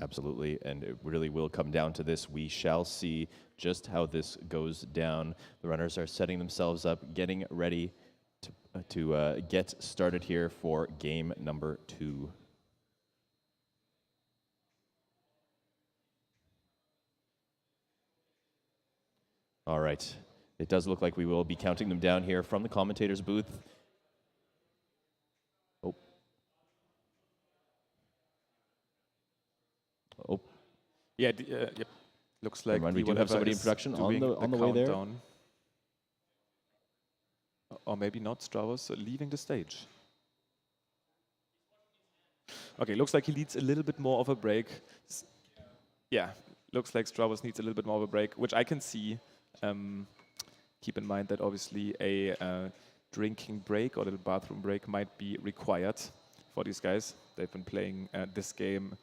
Absolutely, and it really will come down to this. We shall see just how this goes down. The runners are setting themselves up, getting ready to get started here for game number 2. All right, it does look like we will be counting them down here from the commentators booth. Oh. Yeah, yep. Looks like we do have somebody in production on the way there. Or maybe not, Stravos leaving the stage. Okay, looks like he needs a little bit more of a break. Yeah, looks like Stravos needs a little bit more of a break, which I can see. Keep in mind that obviously a drinking break or a little bathroom break might be required for these guys. They've been playing this game.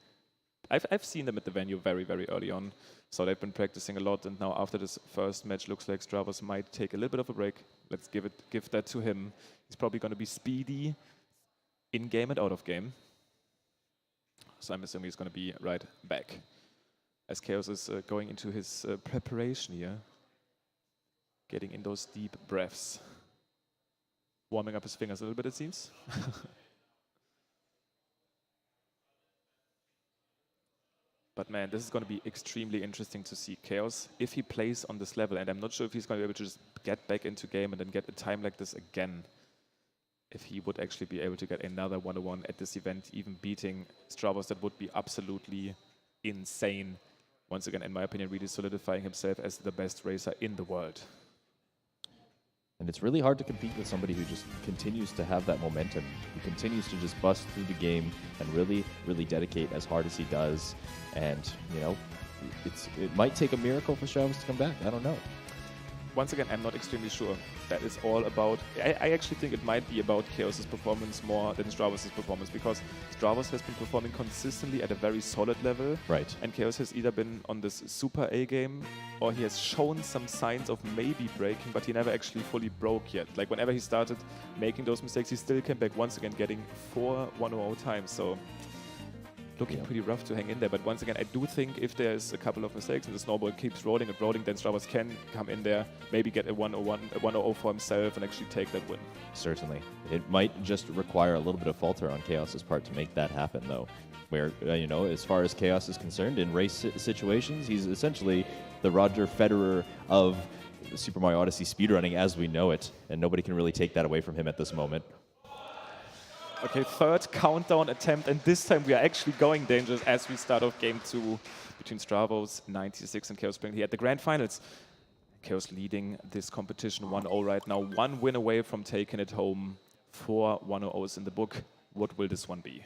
I've seen them at the venue very, very early on, so they've been practicing a lot, and now after this first match, looks like Stravos might take a little bit of a break. Let's give that to him. He's probably going to be speedy in-game and out-of-game. So I'm assuming he's going to be right back, as Chaos is going into his preparation here, getting in those deep breaths, warming up his fingers a little bit, it seems. But man, this is going to be extremely interesting to see Chaos if he plays on this level. And I'm not sure if he's going to be able to just get back into game and then get a time like this again. If he would actually be able to get another 101 at this event, even beating Stravos, that would be absolutely insane. Once again, in my opinion, really solidifying himself as the best racer in the world. And it's really hard to compete with somebody who just continues to have that momentum, who continues to just bust through the game and really, really dedicate as hard as he does. And, you know, it might take a miracle for Stravos to come back. I don't know. Once again, I'm not extremely sure. That is all about... I actually think it might be about Chaos' performance more than Stravos' performance, because Stravos has been performing consistently at a very solid level. Right. And Chaos has either been on this super A game, or he has shown some signs of maybe breaking, but he never actually fully broke yet. Like, whenever he started making those mistakes, he still came back once again, getting 4 100 times. So, looking pretty rough to hang in there. But once again, I do think if there's a couple of mistakes and the snowball keeps rolling and rolling, then Stravos can come in there, maybe get a 100 for himself and actually take that win. Certainly. It might just require a little bit of falter on Chaos' part to make that happen, though. Where, you know, as far as Chaos is concerned, in race situations, he's essentially the Roger Federer of Super Mario Odyssey speedrunning as we know it, and nobody can really take that away from him at this moment. Okay, third countdown attempt, and this time we are actually going dangerous as we start off game 2 between Stravos96 and Chaospringle here at the Grand Finals. Chaos leading this competition 1-0 right now, 1 win away from taking it home. 4 1-0s in the book. What will this one be?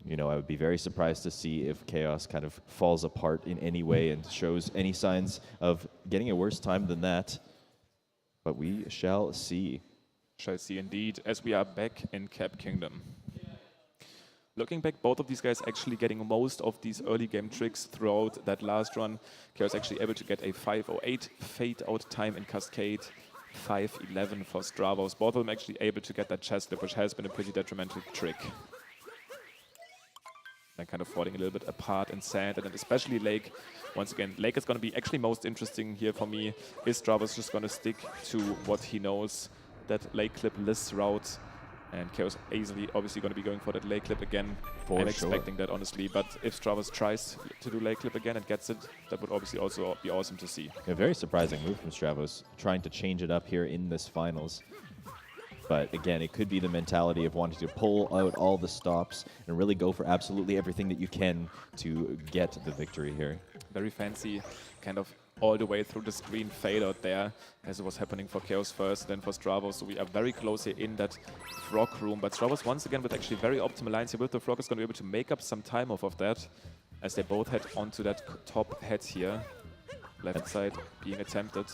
You know, I would be very surprised to see if Chaos kind of falls apart in any way and shows any signs of getting a worse time than that. But we shall see. Shall see indeed, as we are back in Cap Kingdom. Looking back, both of these guys actually getting most of these early game tricks throughout that last run. Chaos actually able to get a 5:08 fade out time in Cascade, 5:11 for Stravos. Both of them actually able to get that chest flip, which has been a pretty detrimental trick. And kind of falling a little bit apart in sand, and then especially Lake. Once again, Lake is going to be actually most interesting here for me. Is Stravos just going to stick to what he knows? That lake clip list route, and Chaos easily obviously going to be going for that lake clip again. I'm expecting that, honestly, but if Stravos tries to do lake clip again and gets it, that would obviously also be awesome to see. A very surprising move from Stravos, trying to change it up here in this finals. But again, it could be the mentality of wanting to pull out all the stops and really go for absolutely everything that you can to get the victory here. Very fancy, kind of all the way through the screen fade out there, as it was happening for Chaos first, then for Stravos. So we are very close here in that frog room. But Stravos, once again, with actually very optimal lines here with the frog, is going to be able to make up some time off of that, as they both head onto that top head here. Left side being attempted.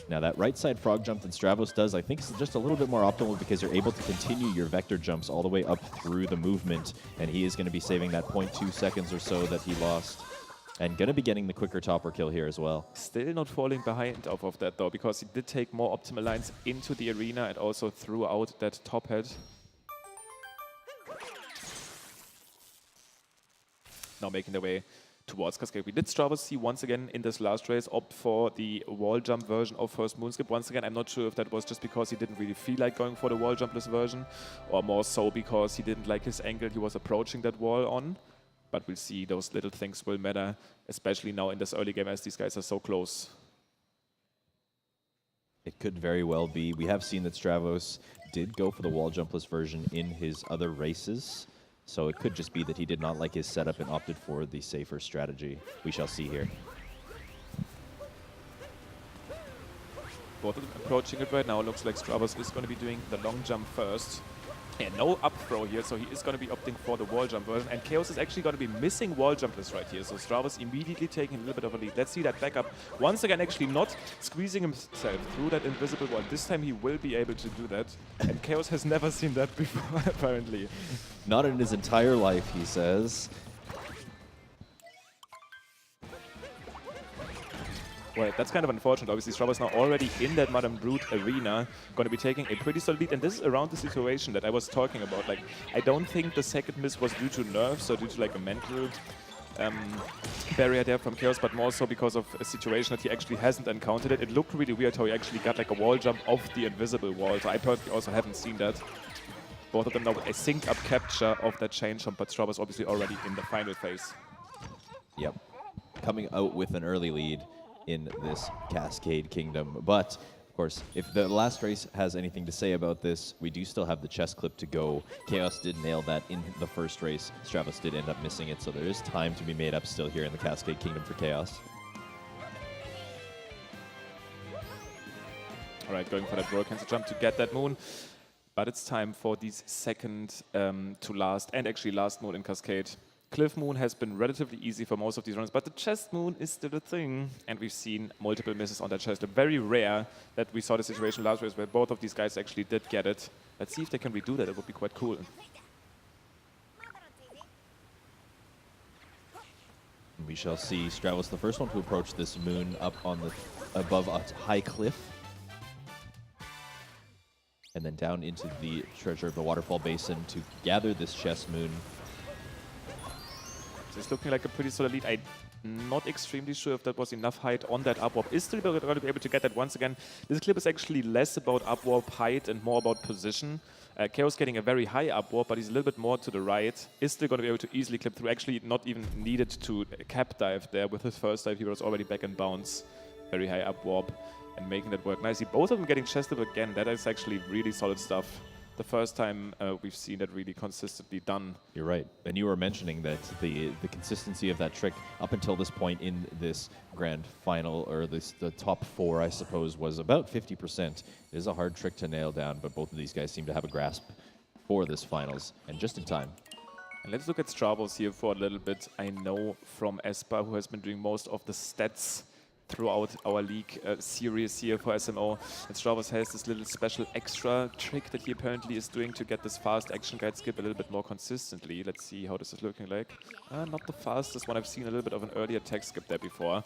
Now that right side frog jump that Stravos does, I think is just a little bit more optimal because you're able to continue your vector jumps all the way up through the movement, and he is going to be saving that 0.2 seconds or so that he lost. And going to be getting the quicker topper kill here as well. Still not falling behind off of that though, because he did take more optimal lines into the arena and also threw out that top head. now making their way towards Cascade. We did Stravos see once again in this last race opt for the wall jump version of first moonskip. Once again, I'm not sure if that was just because he didn't really feel like going for the wall jumpless version, or more so because he didn't like his angle he was approaching that wall on. But we'll see, those little things will matter, especially now in this early game as these guys are so close. It could very well be. We have seen that Stravos did go for the wall jumpless version in his other races. So it could just be that he did not like his setup and opted for the safer strategy. We shall see here. Both of them approaching it right now. Looks like Stravos is going to be doing the long jump first. And no up throw here, so he is going to be opting for the wall jump version. And Chaos is actually going to be missing wall jumpless right here. So Stravos immediately taking a little bit of a lead. Let's see that backup. Once again, actually not squeezing himself through that invisible wall. This time he will be able to do that. And Chaos has never seen that before, apparently. Not in his entire life, he says. Well, that's kind of unfortunate. Obviously, Stravos now already in that Madame Brute arena, going to be taking a pretty solid lead. And this is around the situation that I was talking about. Like, I don't think the second miss was due to nerfs or due to like a mental barrier there from Chaos, but more so because of a situation that he actually hasn't encountered it. It looked really weird how he actually got like a wall jump off the invisible wall. So I personally also haven't seen that. Both of them now with a sync-up capture of that chain jump, but Stravos obviously already in the final phase. Yep. Coming out with an early lead in this Cascade Kingdom. But, of course, if the last race has anything to say about this, we do still have the chess clip to go. Chaos did nail that in the first race. Stravos did end up missing it, so there is time to be made up still here in the Cascade Kingdom for Chaos. All right, going for that roll cancel jump to get that moon. But it's time for these second to last, and actually last moon in Cascade. Cliff Moon has been relatively easy for most of these runs, but the chest moon is still a thing. And we've seen multiple misses on that chest. Very rare that we saw the situation last race where both of these guys actually did get it. Let's see if they can redo that. It would be quite cool. We shall see Stravos, the first one to approach this moon up on the above a high cliff. And then down into the treasure of the waterfall basin to gather this chest moon. It's looking like a pretty solid lead. I'm not extremely sure if that was enough height on that upwarp. Is still going to be able to get that once again. This clip is actually less about upwarp height and more about position. Chaos getting a very high upwarp, but he's a little bit more to the right. Is still going to be able to easily clip through. Actually, not even needed to cap dive there. With his first dive, he was already back in bounds. Very high upwarp and making that work nicely. Both of them getting chested again. That is actually really solid stuff. The first time we've seen that really consistently done. You're right. And you were mentioning that the consistency of that trick up until this point in this grand final, or the top four, I suppose, was about 50%. It is a hard trick to nail down, but both of these guys seem to have a grasp for this finals, and just in time. And let's look at Stravos here for a little bit. I know from Espa, who has been doing most of the stats throughout our league series here for SMO. And Stravos has this little special extra trick that he apparently is doing to get this fast action guide skip a little bit more consistently. Let's see how this is looking like. Not the fastest one. I've seen a little bit of an earlier text skip there before.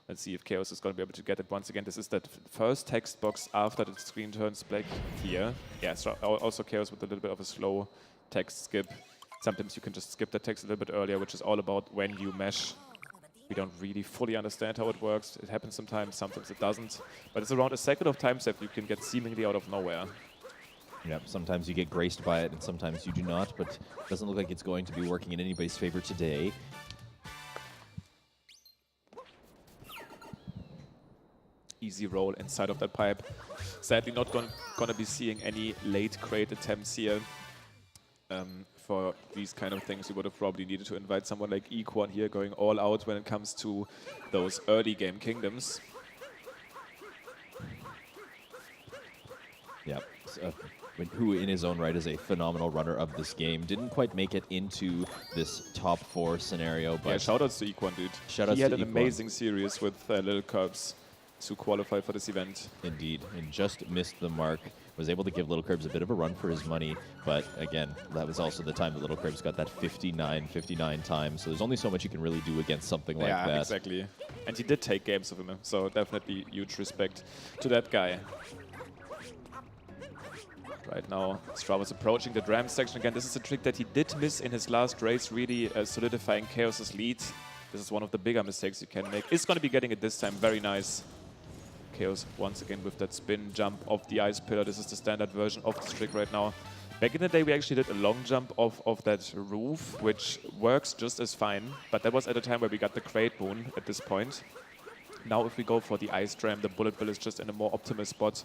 Let's see if Chaos is going to be able to get it once again. This is that first text box after the screen turns black here. Yeah, also Chaos with a little bit of a slow text skip. Sometimes you can just skip the text a little bit earlier, which is all about when you mesh. We don't really fully understand how it works. It happens sometimes it doesn't. But it's around a second of time step you can get seemingly out of nowhere. Yep, sometimes you get graced by it and sometimes you do not, but it doesn't look like it's going to be working in anybody's favor today. Easy roll inside of that pipe. Sadly not gonna be seeing any late crate attempts here. For these kind of things, you would have probably needed to invite someone like Equan here going all out when it comes to those early game kingdoms. Yeah, who in his own right is a phenomenal runner of this game. Didn't quite make it into this top four scenario, but... Yeah, shoutouts to Equan, dude. He had an amazing series with Little Curbs to qualify for this event. Indeed, and just missed the mark. Was able to give Little Curbs a bit of a run for his money, but again, that was also the time that Little Curbs got that 59 time, so there's only so much you can really do against something like that. Yeah, exactly. And he did take games of him, so definitely huge respect to that guy. Right now, Stravos approaching the dram section again. This is a trick that he did miss in his last race, really solidifying Chaos's lead. This is one of the bigger mistakes you can make. Is going to be getting it this time. Very nice. Chaos once again with that spin jump off the ice pillar. This is the standard version of this trick right now. Back in the day, we actually did a long jump off of that roof, which works just as fine. But that was at a time where we got the crate boon at this point. Now if we go for the ice dram, the bullet bill is just in a more optimal spot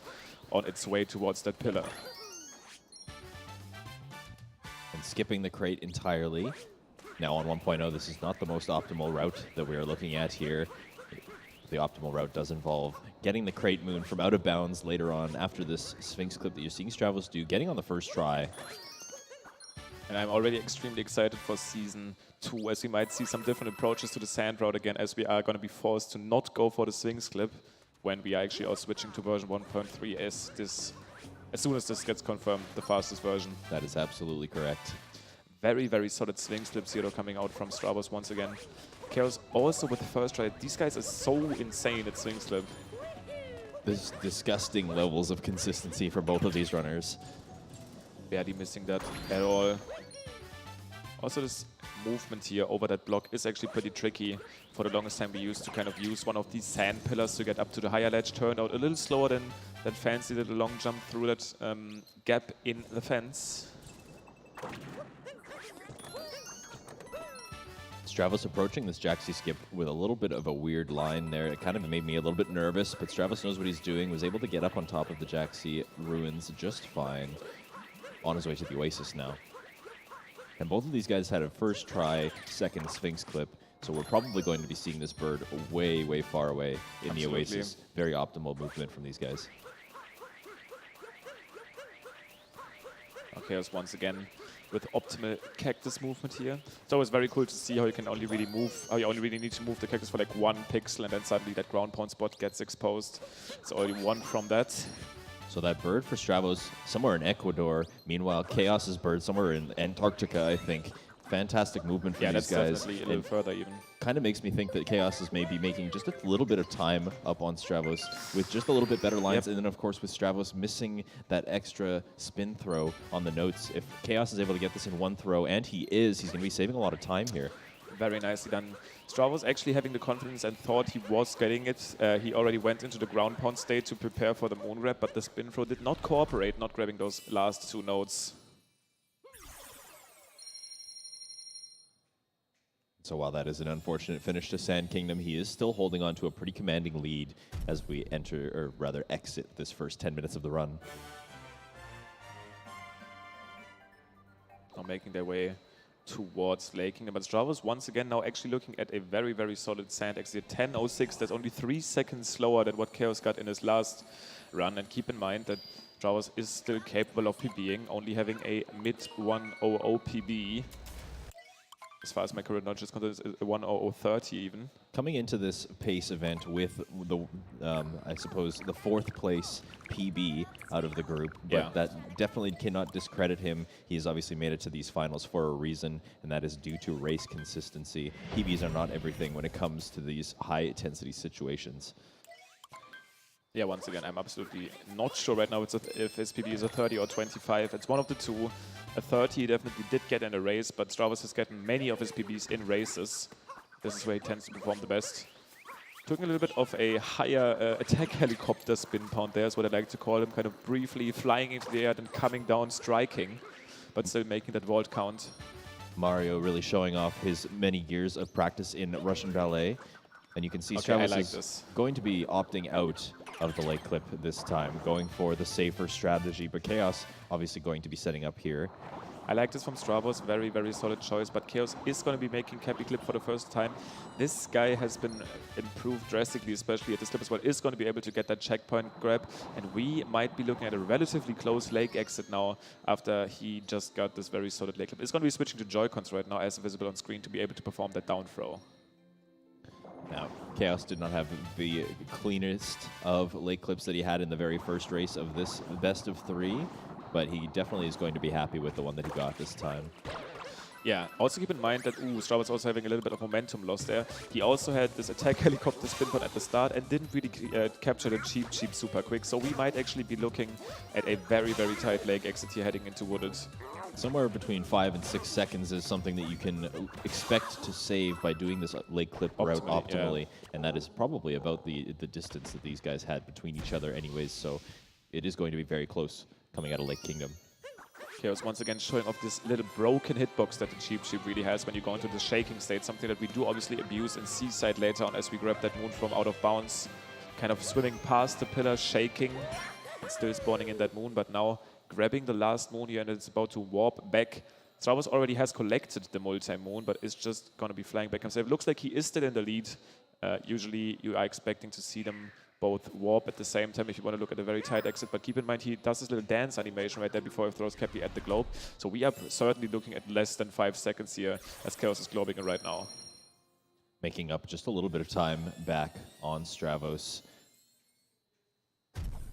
on its way towards that pillar. And skipping the crate entirely. Now on 1.0, this is not the most optimal route that we are looking at here. The optimal route does involve getting the crate moon from out of bounds later on after this Sphinx clip that you're seeing Stravos do, getting on the first try. And I'm already extremely excited for Season 2, as we might see some different approaches to the sand route again, as we are going to be forced to not go for the Sphinx clip when we are actually all switching to version 1.3 as soon as this gets confirmed, the fastest version. That is absolutely correct. Very, very solid Sphinx clip zero coming out from Stravos once again. Chaos also with the first try. These guys are so insane at Sphinx clip. There's disgusting levels of consistency for both of these runners. Barely missing that at all. Also, this movement here over that block is actually pretty tricky. For the longest time, we used to kind of use one of these sand pillars to get up to the higher ledge. Turned out a little slower than that fancy little long jump through that gap in the fence. Stravos approaching this Jaxi skip with a little bit of a weird line there. It kind of made me a little bit nervous, but Stravos knows what he's doing. Was able to get up on top of the Jaxi ruins just fine. On his way to the Oasis now. And both of these guys had a first try, second Sphinx clip, so we're probably going to be seeing this bird way, way far away in the Oasis. Very optimal movement from these guys. Okay, once again with optimal cactus movement here. It's always very cool to see how you can only really move, how you only really need to move the cactus for like 1 pixel, and then suddenly that ground pound spot gets exposed. It's only 1 from that. So that bird for Stravos somewhere in Ecuador. Meanwhile, Chaos's bird somewhere in Antarctica, I think. Fantastic movement for these guys. Yeah, that's definitely a little further even. Kind of makes me think that Chaos is maybe making just a little bit of time up on Stravos with just a little bit better lines. And then, of course, with Stravos missing that extra spin throw on the notes. If Chaos is able to get this in 1 throw, and he's going to be saving a lot of time here. Very nicely done. Stravos actually having the confidence and thought he was getting it. He already went into the ground pound state to prepare for the moon grab, but the spin throw did not cooperate, not grabbing those last 2 notes. So while that is an unfortunate finish to Sand Kingdom, he is still holding on to a pretty commanding lead as we enter, or rather exit, this first 10 minutes of the run. Now making their way towards Lake Kingdom. But Stravos once again now actually looking at a very, very solid sand exit. 10.06, that's only 3 seconds slower than what Chaos got in his last run. And keep in mind that Stravos is still capable of PBing, only having a mid-100 PB. As far as my current knowledge is concerned, it's a 1:00:30 even. Coming into this PACE event with the, I suppose, the 4th place PB out of the group, but that definitely cannot discredit him. He has obviously made it to these finals for a reason, and that is due to race consistency. PBs are not everything when it comes to these high-intensity situations. Yeah, once again, I'm absolutely not sure right now if his PB is a 30 or 25. It's one of the two. A 30 definitely did get in a race, but Stravos has gotten many of his PBs in races. This is where he tends to perform the best. Took a little bit of a higher attack helicopter spin pound there, is what I like to call him, kind of briefly flying into the air, then coming down, striking, but still making that vault count. Mario really showing off his many years of practice in Russian ballet. And you can see Stravos is going to be opting out of the lake clip this time, going for the safer strategy. But Chaos obviously going to be setting up here. I like this from Stravos, very, very solid choice, but Chaos is going to be making Cappy clip for the first time. This guy has been improved drastically, especially at this clip as well, is going to be able to get that checkpoint grab, and we might be looking at a relatively close lake exit now after he just got this very solid lake clip. It's going to be switching to Joy-Cons right now, as visible on screen, to be able to perform that down throw. Now, Chaos did not have the cleanest of lake clips that he had in the very first race of this best of 3, but he definitely is going to be happy with the one that he got this time. Yeah, also keep in mind that, Stravos also having a little bit of momentum loss there. He also had this attack helicopter spin pot at the start and didn't really capture the cheap super quick. So we might actually be looking at a very, very tight leg exit here heading into Wooded. Somewhere between 5 and 6 seconds is something that you can expect to save by doing this leg clip route optimally. Yeah. And that is probably about the distance that these guys had between each other anyways. So it is going to be very close coming out of Lake Kingdom. Chaos once again showing off this little broken hitbox that the Cheap really has when you go into the shaking state, something that we do obviously abuse in Seaside later on as we grab that moon from out of bounds, kind of swimming past the pillar, shaking, and still spawning in that moon, but now grabbing the last moon here and it's about to warp back. Stravos already has collected the multi-moon, but is just going to be flying back himself. Looks like he is still in the lead. Usually you are expecting to see them both warp at the same time if you want to look at a very tight exit, but keep in mind he does this little dance animation right there before he throws Cappy at the globe. So we are certainly looking at less than 5 seconds here as Chaos is globing it right now. Making up just a little bit of time back on Stravos.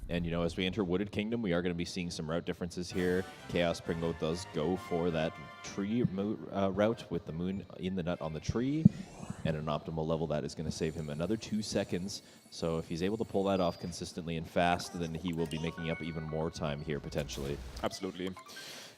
And, you know, as we enter Wooded Kingdom, we are going to be seeing some route differences here. Chaospringle does go for that tree route with the moon in the nut on the tree. And an optimal level that is going to save him another 2 seconds. So if he's able to pull that off consistently and fast, then he will be making up even more time here, potentially. Absolutely.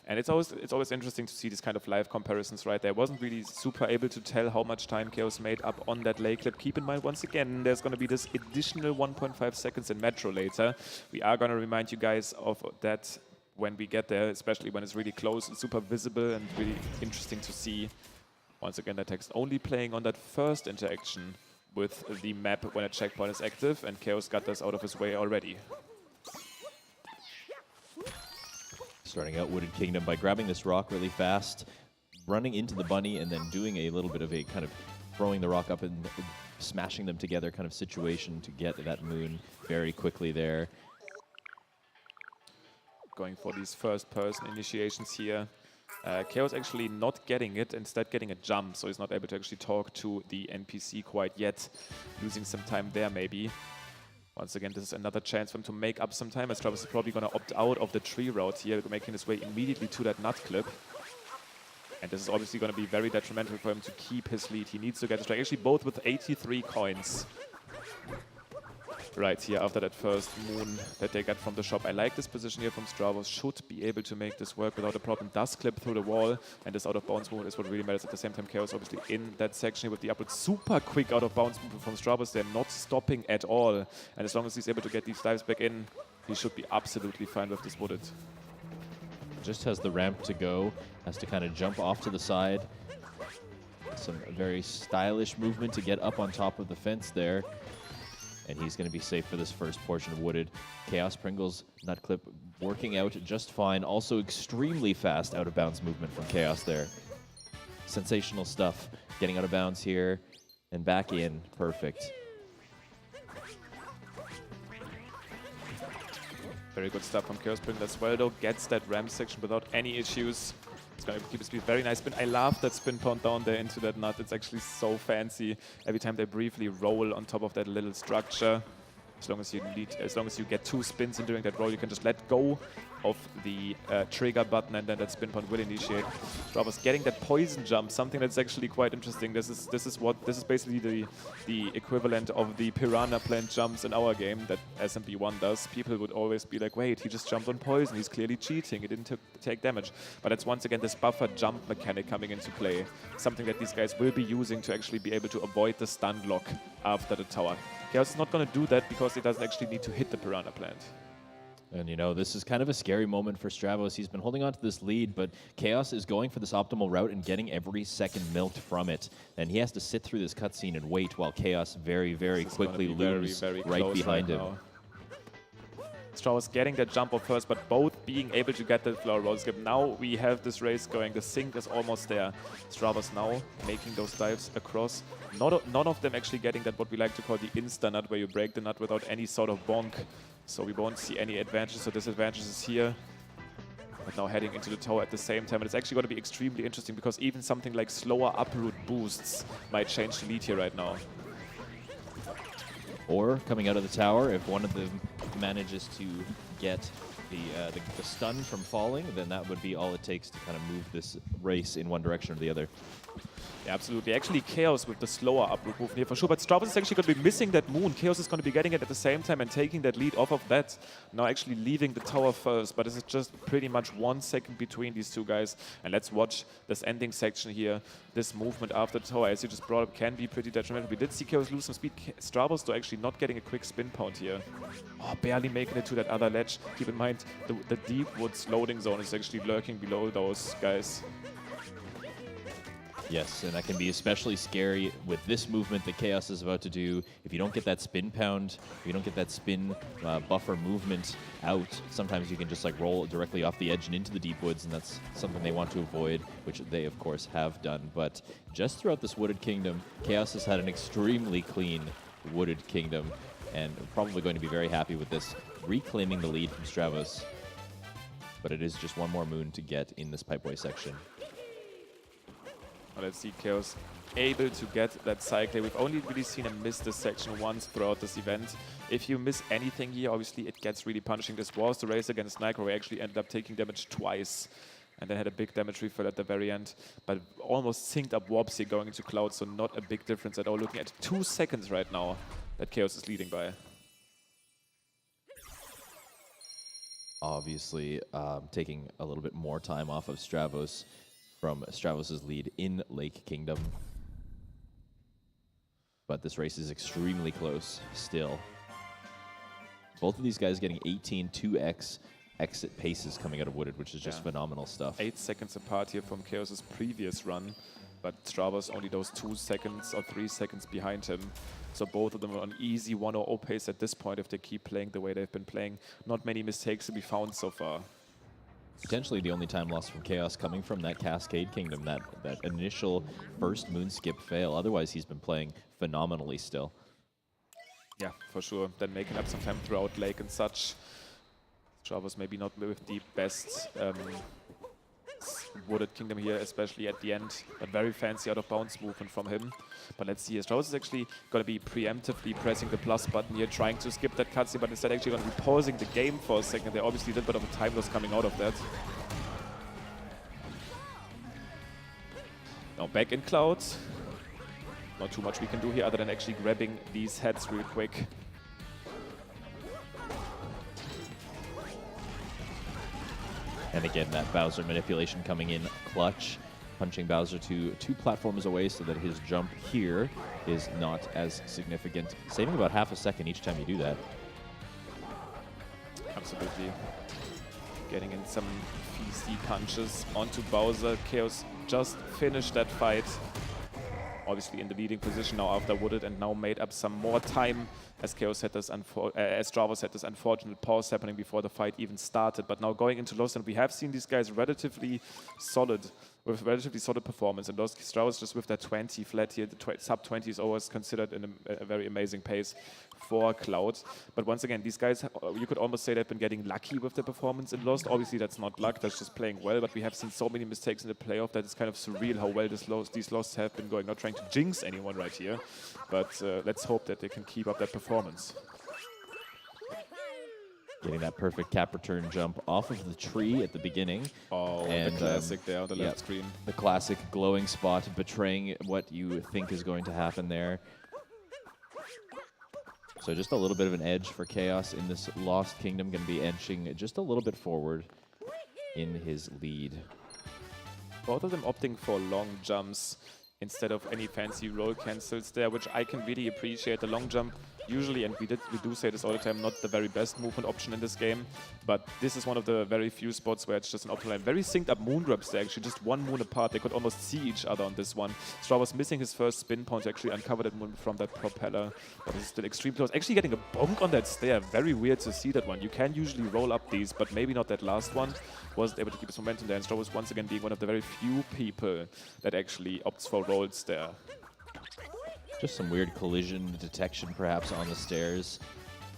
And it's always interesting to see these kind of live comparisons right there. I wasn't really super able to tell how much time Chaos made up on that leg clip. Keep in mind, once again, there's going to be this additional 1.5 seconds in Metro later. We are going to remind you guys of that when we get there, especially when it's really close and super visible and really interesting to see. Once again, that text only playing on that first interaction with the map when a checkpoint is active, and Chaos got this out of his way already. Starting out Wooded Kingdom by grabbing this rock really fast, running into the bunny, and then doing a little bit of a kind of throwing the rock up and smashing them together kind of situation to get that moon very quickly there. Going for these first-person initiations here. Chaos actually not getting it, instead getting a jump, so he's not able to actually talk to the NPC quite yet. Losing some time there, maybe. Once again, this is another chance for him to make up some time, as Stravos is probably going to opt out of the tree route here, making his way immediately to that nut clip. And this is obviously going to be very detrimental for him to keep his lead. He needs to get a strike, actually both with 83 coins. Right here after that first moon that they got from the shop. I like this position here from Stravos. Should be able to make this work without a problem. Does clip through the wall, and this out of bounds move is what really matters. At the same time, Chaos obviously in that section with the upward super quick out of bounds move from Stravos. They're not stopping at all, and as long as he's able to get these dives back in, he should be absolutely fine with this Wooded. Just has the ramp to go, has to kind of jump off to the side. Some very stylish movement to get up on top of the fence there. And he's going to be safe for this first portion of Wooded. Chaospringle's nut clip working out just fine. Also extremely fast out of bounds movement from Chaos there. Sensational stuff. Getting out of bounds here and back in. Perfect. Very good stuff from Chaospringle as well, though. Gets that ramp section without any issues. It's going to keep his speed. Very nice spin. I love that spin pound down there into that nut. It's actually so fancy. Every time they briefly roll on top of that little structure. As long as you get 2 spins in during that roll, you can just let go of the trigger button, and then that spin point will initiate. Stravos getting that poison jump, something that's actually quite interesting. This is basically the equivalent of the piranha plant jumps in our game that SMP1 does. People would always be like, wait, he just jumped on poison, he's clearly cheating, he didn't take damage. But it's once again this buffer jump mechanic coming into play, something that these guys will be using to actually be able to avoid the stun lock after the tower. Chaos is not going to do that because he doesn't actually need to hit the piranha plant. And, you know, this is kind of a scary moment for Stravos. He's been holding on to this lead, but Chaos is going for this optimal route and getting every second milked from it. And he has to sit through this cutscene and wait while Chaos very, very quickly looms right behind him. Stravos getting that jump off first, but both being able to get that flower roll skip. Now we have this race going. The sink is almost there. Stravos now making those dives across. None of them actually getting that what we like to call the insta nut, where you break the nut without any sort of bonk. So we won't see any advantages or disadvantages here. But now heading into the tower at the same time. And it's actually going to be extremely interesting because even something like slower uproot boosts might change the lead here right now. Or coming out of the tower, if one of them manages to get the stun from falling, then that would be all it takes to kind of move this race in one direction or the other. Yeah, absolutely. Actually, Chaos with the slower upward movement here for sure. But Stravos is actually going to be missing that moon. Chaos is going to be getting it at the same time and taking that lead off of that. Now actually leaving the tower first. But this is just pretty much 1 second between these two guys. And let's watch this ending section here. This movement after the tower, as you just brought up, can be pretty detrimental. We did see Chaos lose some speed. Stravos, though, actually not getting a quick spin pound here. Oh, barely making it to that other ledge. Keep in mind, the deep woods loading zone is actually lurking below those guys. Yes, and that can be especially scary with this movement that Chaos is about to do. If you don't get that spin pound, if you don't get that spin buffer movement out, sometimes you can just like roll directly off the edge and into the deep woods, and that's something they want to avoid, which they of course have done. But just throughout this Wooded Kingdom, Chaos has had an extremely clean Wooded Kingdom, and probably going to be very happy with this, reclaiming the lead from Stravos. But it is just one more moon to get in this pipeway section. Let's see Chaos able to get that cycle. We've only really seen him miss this section once throughout this event. If you miss anything here, obviously it gets really punishing. This was the race against Nike, where he actually ended up taking damage twice and then had a big damage refill at the very end. But almost synced up warps here going into Cloud, so not a big difference at all. Looking at 2 seconds right now that Chaos is leading by. Obviously, taking a little bit more time off of Stravos from Stravos' lead in Lake Kingdom. But this race is extremely close still. Both of these guys getting 18 2x exit paces coming out of Wooded, which is just phenomenal stuff. 8 seconds apart here from Chaos' previous run, but Stravos only those 2 seconds or 3 seconds behind him. So both of them are on easy 1:00 pace at this point if they keep playing the way they've been playing. Not many mistakes to be found so far. Potentially the only time lost from Chaos coming from that Cascade Kingdom, that initial first moon skip fail. Otherwise, he's been playing phenomenally still. Yeah, for sure. Then making up some time throughout Lake and such. Stravos maybe not with the best Wooded Kingdom here, especially at the end, but very fancy out of bounds movement from him. But let's see, Stravos is actually going to be preemptively pressing the plus button here, trying to skip that cutscene, but instead actually going to be pausing the game for a second. They obviously did a bit of a time loss coming out of that. Now back in Cloud. Not too much we can do here other than actually grabbing these heads real quick. And again, that Bowser manipulation coming in clutch, punching Bowser to 2 platforms away so that his jump here is not as significant. Saving about half a second each time you do that. Absolutely. Getting in some feisty punches onto Bowser. Chaos just finished that fight. Obviously in the leading position now after Wooded, and now made up some more time as Chaos had this as Stravos had this unfortunate pause happening before the fight even started. But now going into Lost, and we have seen these guys relatively solid, with relatively solid performance. And Lost, Stravos just with that 20 flat here, the sub 20 is always considered a very amazing pace for Cloud. But once again, these guys, you could almost say they've been getting lucky with their performance in Lost. Obviously that's not luck, that's just playing well, but we have seen so many mistakes in the playoff that it's kind of surreal how well these Losts have been going. Not trying to jinx anyone right here, but let's hope that they can keep up that performance. Getting that perfect cap return jump off of the tree at the beginning. Oh, and the classic there on the left screen. The classic glowing spot betraying what you think is going to happen there. So just a little bit of an edge for Chaos in this Lost Kingdom, going to be edging just a little bit forward in his lead. Both of them opting for long jumps instead of any fancy roll cancels there, which I can really appreciate. The long jump usually, and we do say this all the time, not the very best movement option in this game, but this is one of the very few spots where it's just an optimal line. Very synced up moon grabs there, actually, just 1 moon apart. They could almost see each other on this one. Stravos missing his first spin point to actually uncover that moon from that propeller, but it's still extremely close. Actually getting a bonk on that stair, very weird to see that one. You can usually roll up these, but maybe not that last one. Wasn't able to keep his momentum there, and Stravos once again being one of the very few people that actually opts for rolls there. Just some weird collision detection perhaps on the stairs.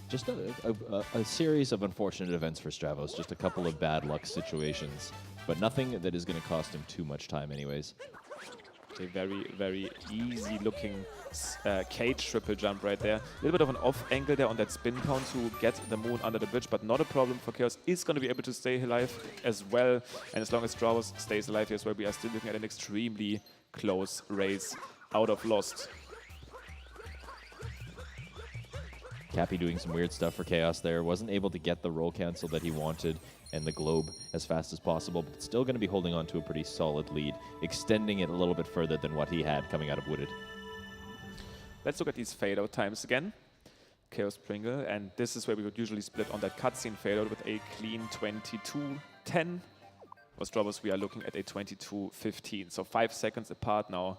Just a series of unfortunate events for Stravos. Just a couple of bad luck situations, but nothing that is going to cost him too much time anyways. A very, very easy looking cage triple jump right there. A little bit of an off angle there on that spin count to get the moon under the bridge, but not a problem for Chaos. Is going to be able to stay alive as well. And as long as Stravos stays alive here as well, we are still looking at an extremely close race out of Lost. Cappy doing some weird stuff for Chaos there. Wasn't able to get the roll cancel that he wanted and the globe as fast as possible, but still going to be holding on to a pretty solid lead, extending it a little bit further than what he had coming out of Wooded. Let's look at these fade-out times again. Chaospringle, and this is where we would usually split on that cutscene fade-out with a clean 22:10. For Stravos, we are looking at a 22:15, so 5 seconds apart now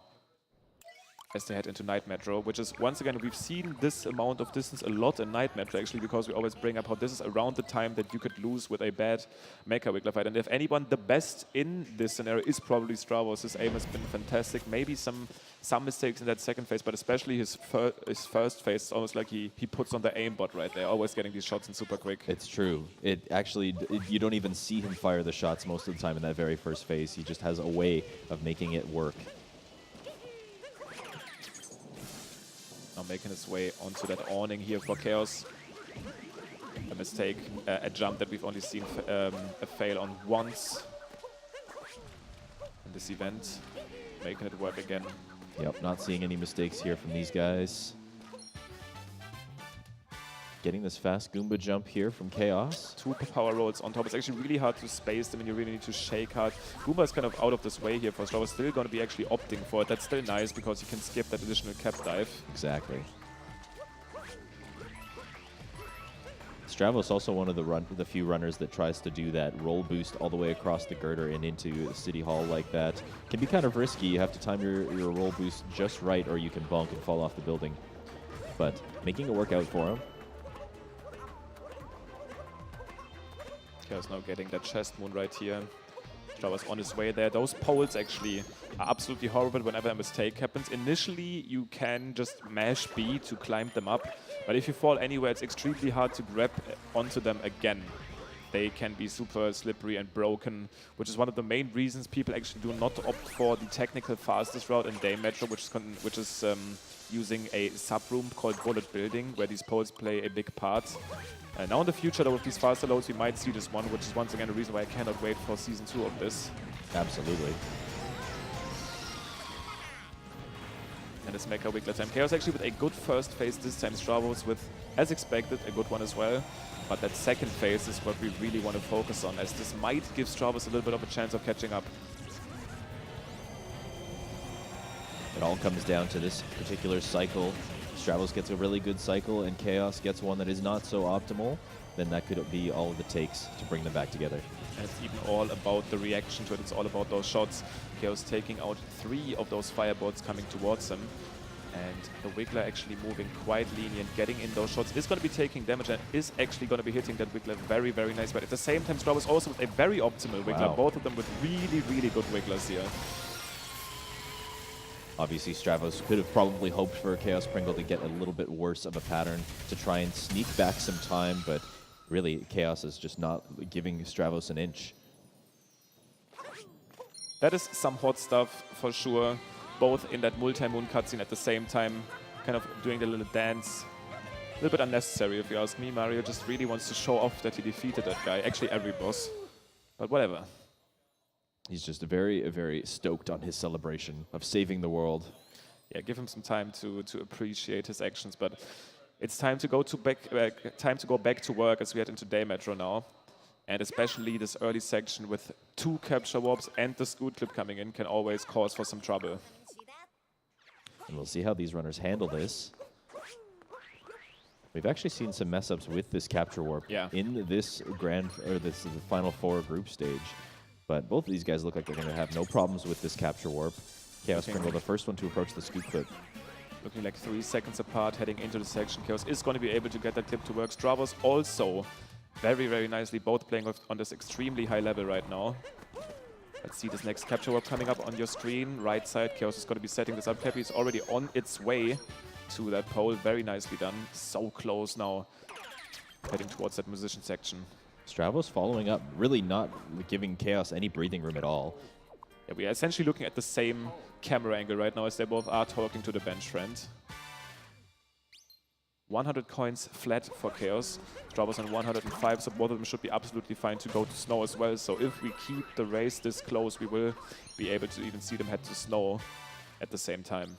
as they head into Night Metro, which is, once again, we've seen this amount of distance a lot in Night Metro, actually, because we always bring up how this is around the time that you could lose with a bad Mecha Wiggler fight. And if anyone, the best in this scenario is probably Stravos. His aim has been fantastic. Maybe some mistakes in that second phase, but especially his first phase, it's almost like he puts on the aimbot right there, always getting these shots in super quick. It's true. It actually, you don't even see him fire the shots most of the time in that very first phase. He just has a way of making it work. Now making his way onto that awning here for Chaos. A mistake, a jump that we've only seen a fail on once in this event. Making it work again. Yep, not seeing any mistakes here from these guys. Getting this fast Goomba jump here from Chaos. 2 power rolls on top. It's actually really hard to space them, and you really need to shake hard. Goomba is kind of out of this way here for Stravos. Still going to be actually opting for it. That's still nice because you can skip that additional cap dive. Exactly. Stravos also one of the few runners that tries to do that roll boost all the way across the girder and into the City Hall like that. Can be kind of risky. You have to time your roll boost just right, or you can bonk and fall off the building. But making it work out for him. Chaos now getting that chest moon right here. Stravos on his way there. Those poles actually are absolutely horrible whenever a mistake happens. Initially, you can just mash B to climb them up, but if you fall anywhere, it's extremely hard to grab onto them again. They can be super slippery and broken, which is one of the main reasons people actually do not opt for the technical fastest route in Day Metro, which is using a sub-room called Bullet Building, where these poles play a big part. Now in the future, though, with these faster loads, we might see this one, which is once again the reason why I cannot wait for Season 2 of this. Absolutely. And this Mecha Wiggler time. Chaos actually with a good first phase this time. Stravos with, as expected, a good one as well. But that second phase is what we really want to focus on, as this might give Stravos a little bit of a chance of catching up. It all comes down to this particular cycle. Stravos gets a really good cycle and Chaos gets one that is not so optimal, then that could be all it takes to bring them back together. And it's even all about the reaction to it. It's all about those shots. Chaos taking out 3 of those firebolts coming towards him. And the Wiggler actually moving quite lenient, getting in those shots, is going to be taking damage and is actually going to be hitting that Wiggler very, very nice. But at the same time, Stravos also with a very optimal Wiggler. Wow. Both of them with really, really good Wigglers here. Obviously, Stravos could have probably hoped for Chaospringle to get a little bit worse of a pattern to try and sneak back some time, but really, Chaos is just not giving Stravos an inch. That is some hot stuff for sure. Both in that multi-moon cutscene at the same time, kind of doing the little dance. A little bit unnecessary, if you ask me. Mario just really wants to show off that he defeated that guy. Actually, every boss. But whatever. He's just very, very stoked on his celebration of saving the world. Yeah, give him some time to appreciate his actions, but it's time to go back to work as we head into Day Metro now. And especially this early section with 2 capture warps and the scoot clip coming in can always cause for some trouble. And we'll see how these runners handle this. We've actually seen some mess-ups with this capture warp in this the Final 4 group stage. But both of these guys look like they're going to have no problems with this capture warp. Chaospringle, the first one to approach the scoop clip. Looking like 3 seconds apart, heading into the section. Chaos is going to be able to get that clip to work. Stravos also very, very nicely, both playing on this extremely high level right now. Let's see this next capture warp coming up on your screen. Right side, Chaos is going to be setting this up. Cappy is already on its way to that pole. Very nicely done. So close now, heading towards that musician section. Stravos following up, really not giving Chaos any breathing room at all. Yeah, we are essentially looking at the same camera angle right now as they both are talking to the bench friend. 100 coins flat for Chaos. Stravos on 105, so both of them should be absolutely fine to go to Snow as well. So if we keep the race this close, we will be able to even see them head to Snow at the same time.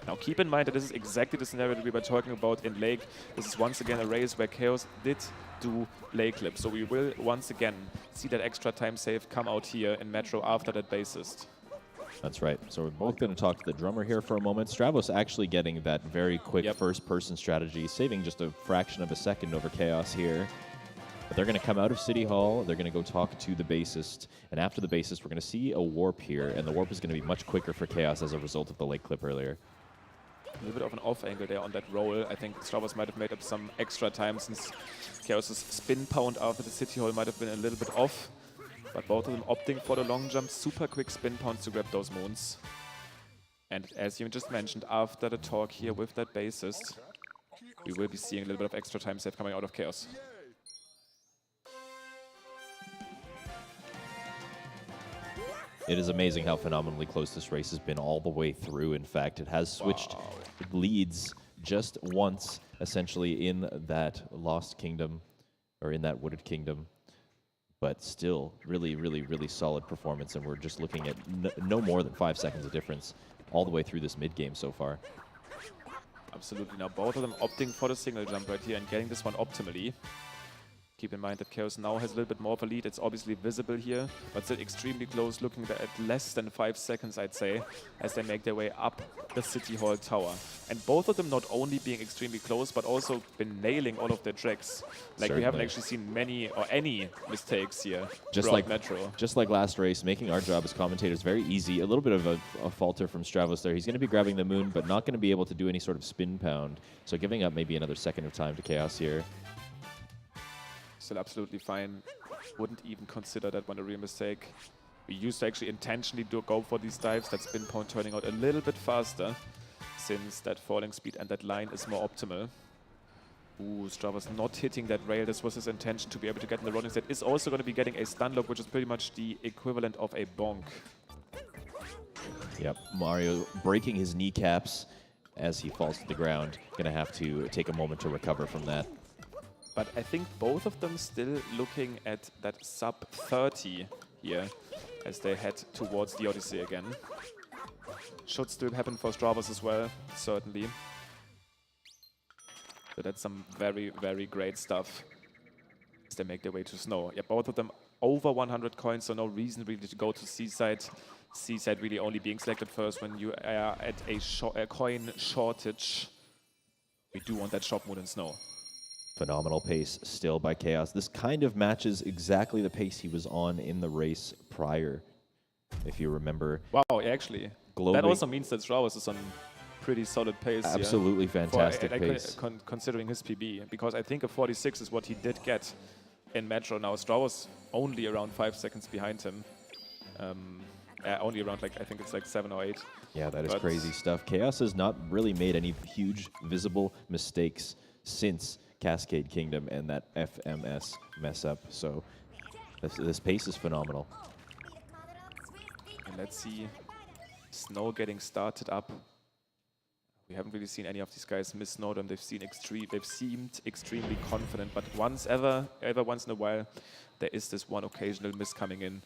Now keep in mind that this is exactly the scenario that we were talking about in Lake. This is once again a race where Chaos did do Lake clip. So we will once again see that extra time save come out here in Metro after that bassist. That's right. So we're both going to talk to the drummer here for a moment. Stravos actually getting that very quick first-person strategy, saving just a fraction of a second over Chaos here. But they're going to come out of City Hall. They're going to go talk to the bassist. And after the bassist, we're going to see a warp here. And the warp is going to be much quicker for Chaos as a result of the late clip earlier. A little bit of an off angle there on that roll. I think Stravos might have made up some extra time since Chaos's spin pound after the City Hall might have been a little bit off. But both of them opting for the long jump, super quick spin pounds to grab those moons. And as you just mentioned, after the talk here with that bassist, we will be seeing a little bit of extra time save coming out of Chaos. It is amazing how phenomenally close this race has been all the way through. In fact, it has switched leads just once, essentially, in that Lost Kingdom, or in that Wooded Kingdom. But still, really, really, really solid performance, and we're just looking at no more than 5 seconds of difference all the way through this mid-game so far. Absolutely. Now both of them opting for the single jump right here and getting this one optimally. Keep in mind that Chaos now has a little bit more of a lead. It's obviously visible here, but still extremely close, looking at less than 5 seconds, I'd say, as they make their way up the City Hall tower. And both of them not only being extremely close, but also been nailing all of their tracks. Like, we haven't actually seen many or any mistakes here throughout Metro. Just like last race, making our job as commentators very easy. A little bit of a falter from Stravos there. He's going to be grabbing the moon, but not going to be able to do any sort of spin pound. So giving up maybe another second of time to Chaos here. Still absolutely fine. Wouldn't even consider that one a real mistake. We used to actually intentionally go for these dives. That spin point turning out a little bit faster, since that falling speed and that line is more optimal. Ooh, Stravos not hitting that rail. This was his intention, to be able to get in the rolling set. Is also going to be getting a stun lock, which is pretty much the equivalent of a bonk. Yep, Mario breaking his kneecaps as he falls to the ground. Going to have to take a moment to recover from that. But I think both of them still looking at that sub 30 here as they head towards the Odyssey again. Should still happen for Stravos as well, certainly. So that's some very, very great stuff as they make their way to Snow. Yeah, both of them over 100 coins, so no reason really to go to Seaside. Seaside really only being selected first when you are at a coin shortage. We do want that shop moon in Snow. Phenomenal pace still by Chaos. This kind of matches exactly the pace he was on in the race prior, if you remember. Wow, actually. That also means that Stravos is on pretty solid pace. Absolutely fantastic pace. Considering his PB, because I think a 46 is what he did get in Metro. Now Stravos only around 5 seconds behind him. Only around, like, I think it's like 7 or 8. Yeah, that is crazy stuff. Chaos has not really made any huge visible mistakes since Cascade Kingdom and that FMS mess up. So this pace is phenomenal. And let's see Snow getting started up. We haven't really seen any of these guys miss Snowdom. They've seemed extremely confident, but once in a while, there is this one occasional miss coming in.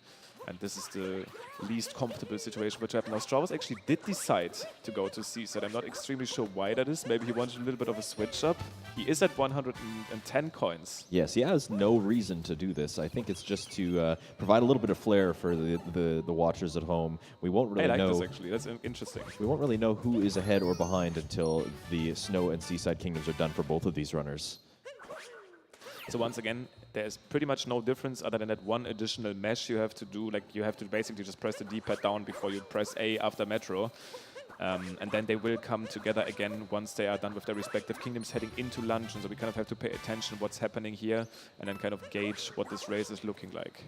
And this is the least comfortable situation which happened. Now, Stravos actually did decide to go to Seaside. I'm not extremely sure why that is. Maybe he wanted a little bit of a switch up. He is at 110 coins. Yes, he has no reason to do this. I think it's just to provide a little bit of flair for the watchers at home. We won't really know. I like this, actually. That's interesting. We won't really know who is ahead or behind until the Snow and Seaside Kingdoms are done for both of these runners. So once again, there's pretty much no difference other than that one additional mesh you have to do. Like, you have to basically just press the D-pad down before you press A after Metro. And then they will come together again once they are done with their respective kingdoms heading into Luncheon. So we kind of have to pay attention what's happening here and then kind of gauge what this race is looking like.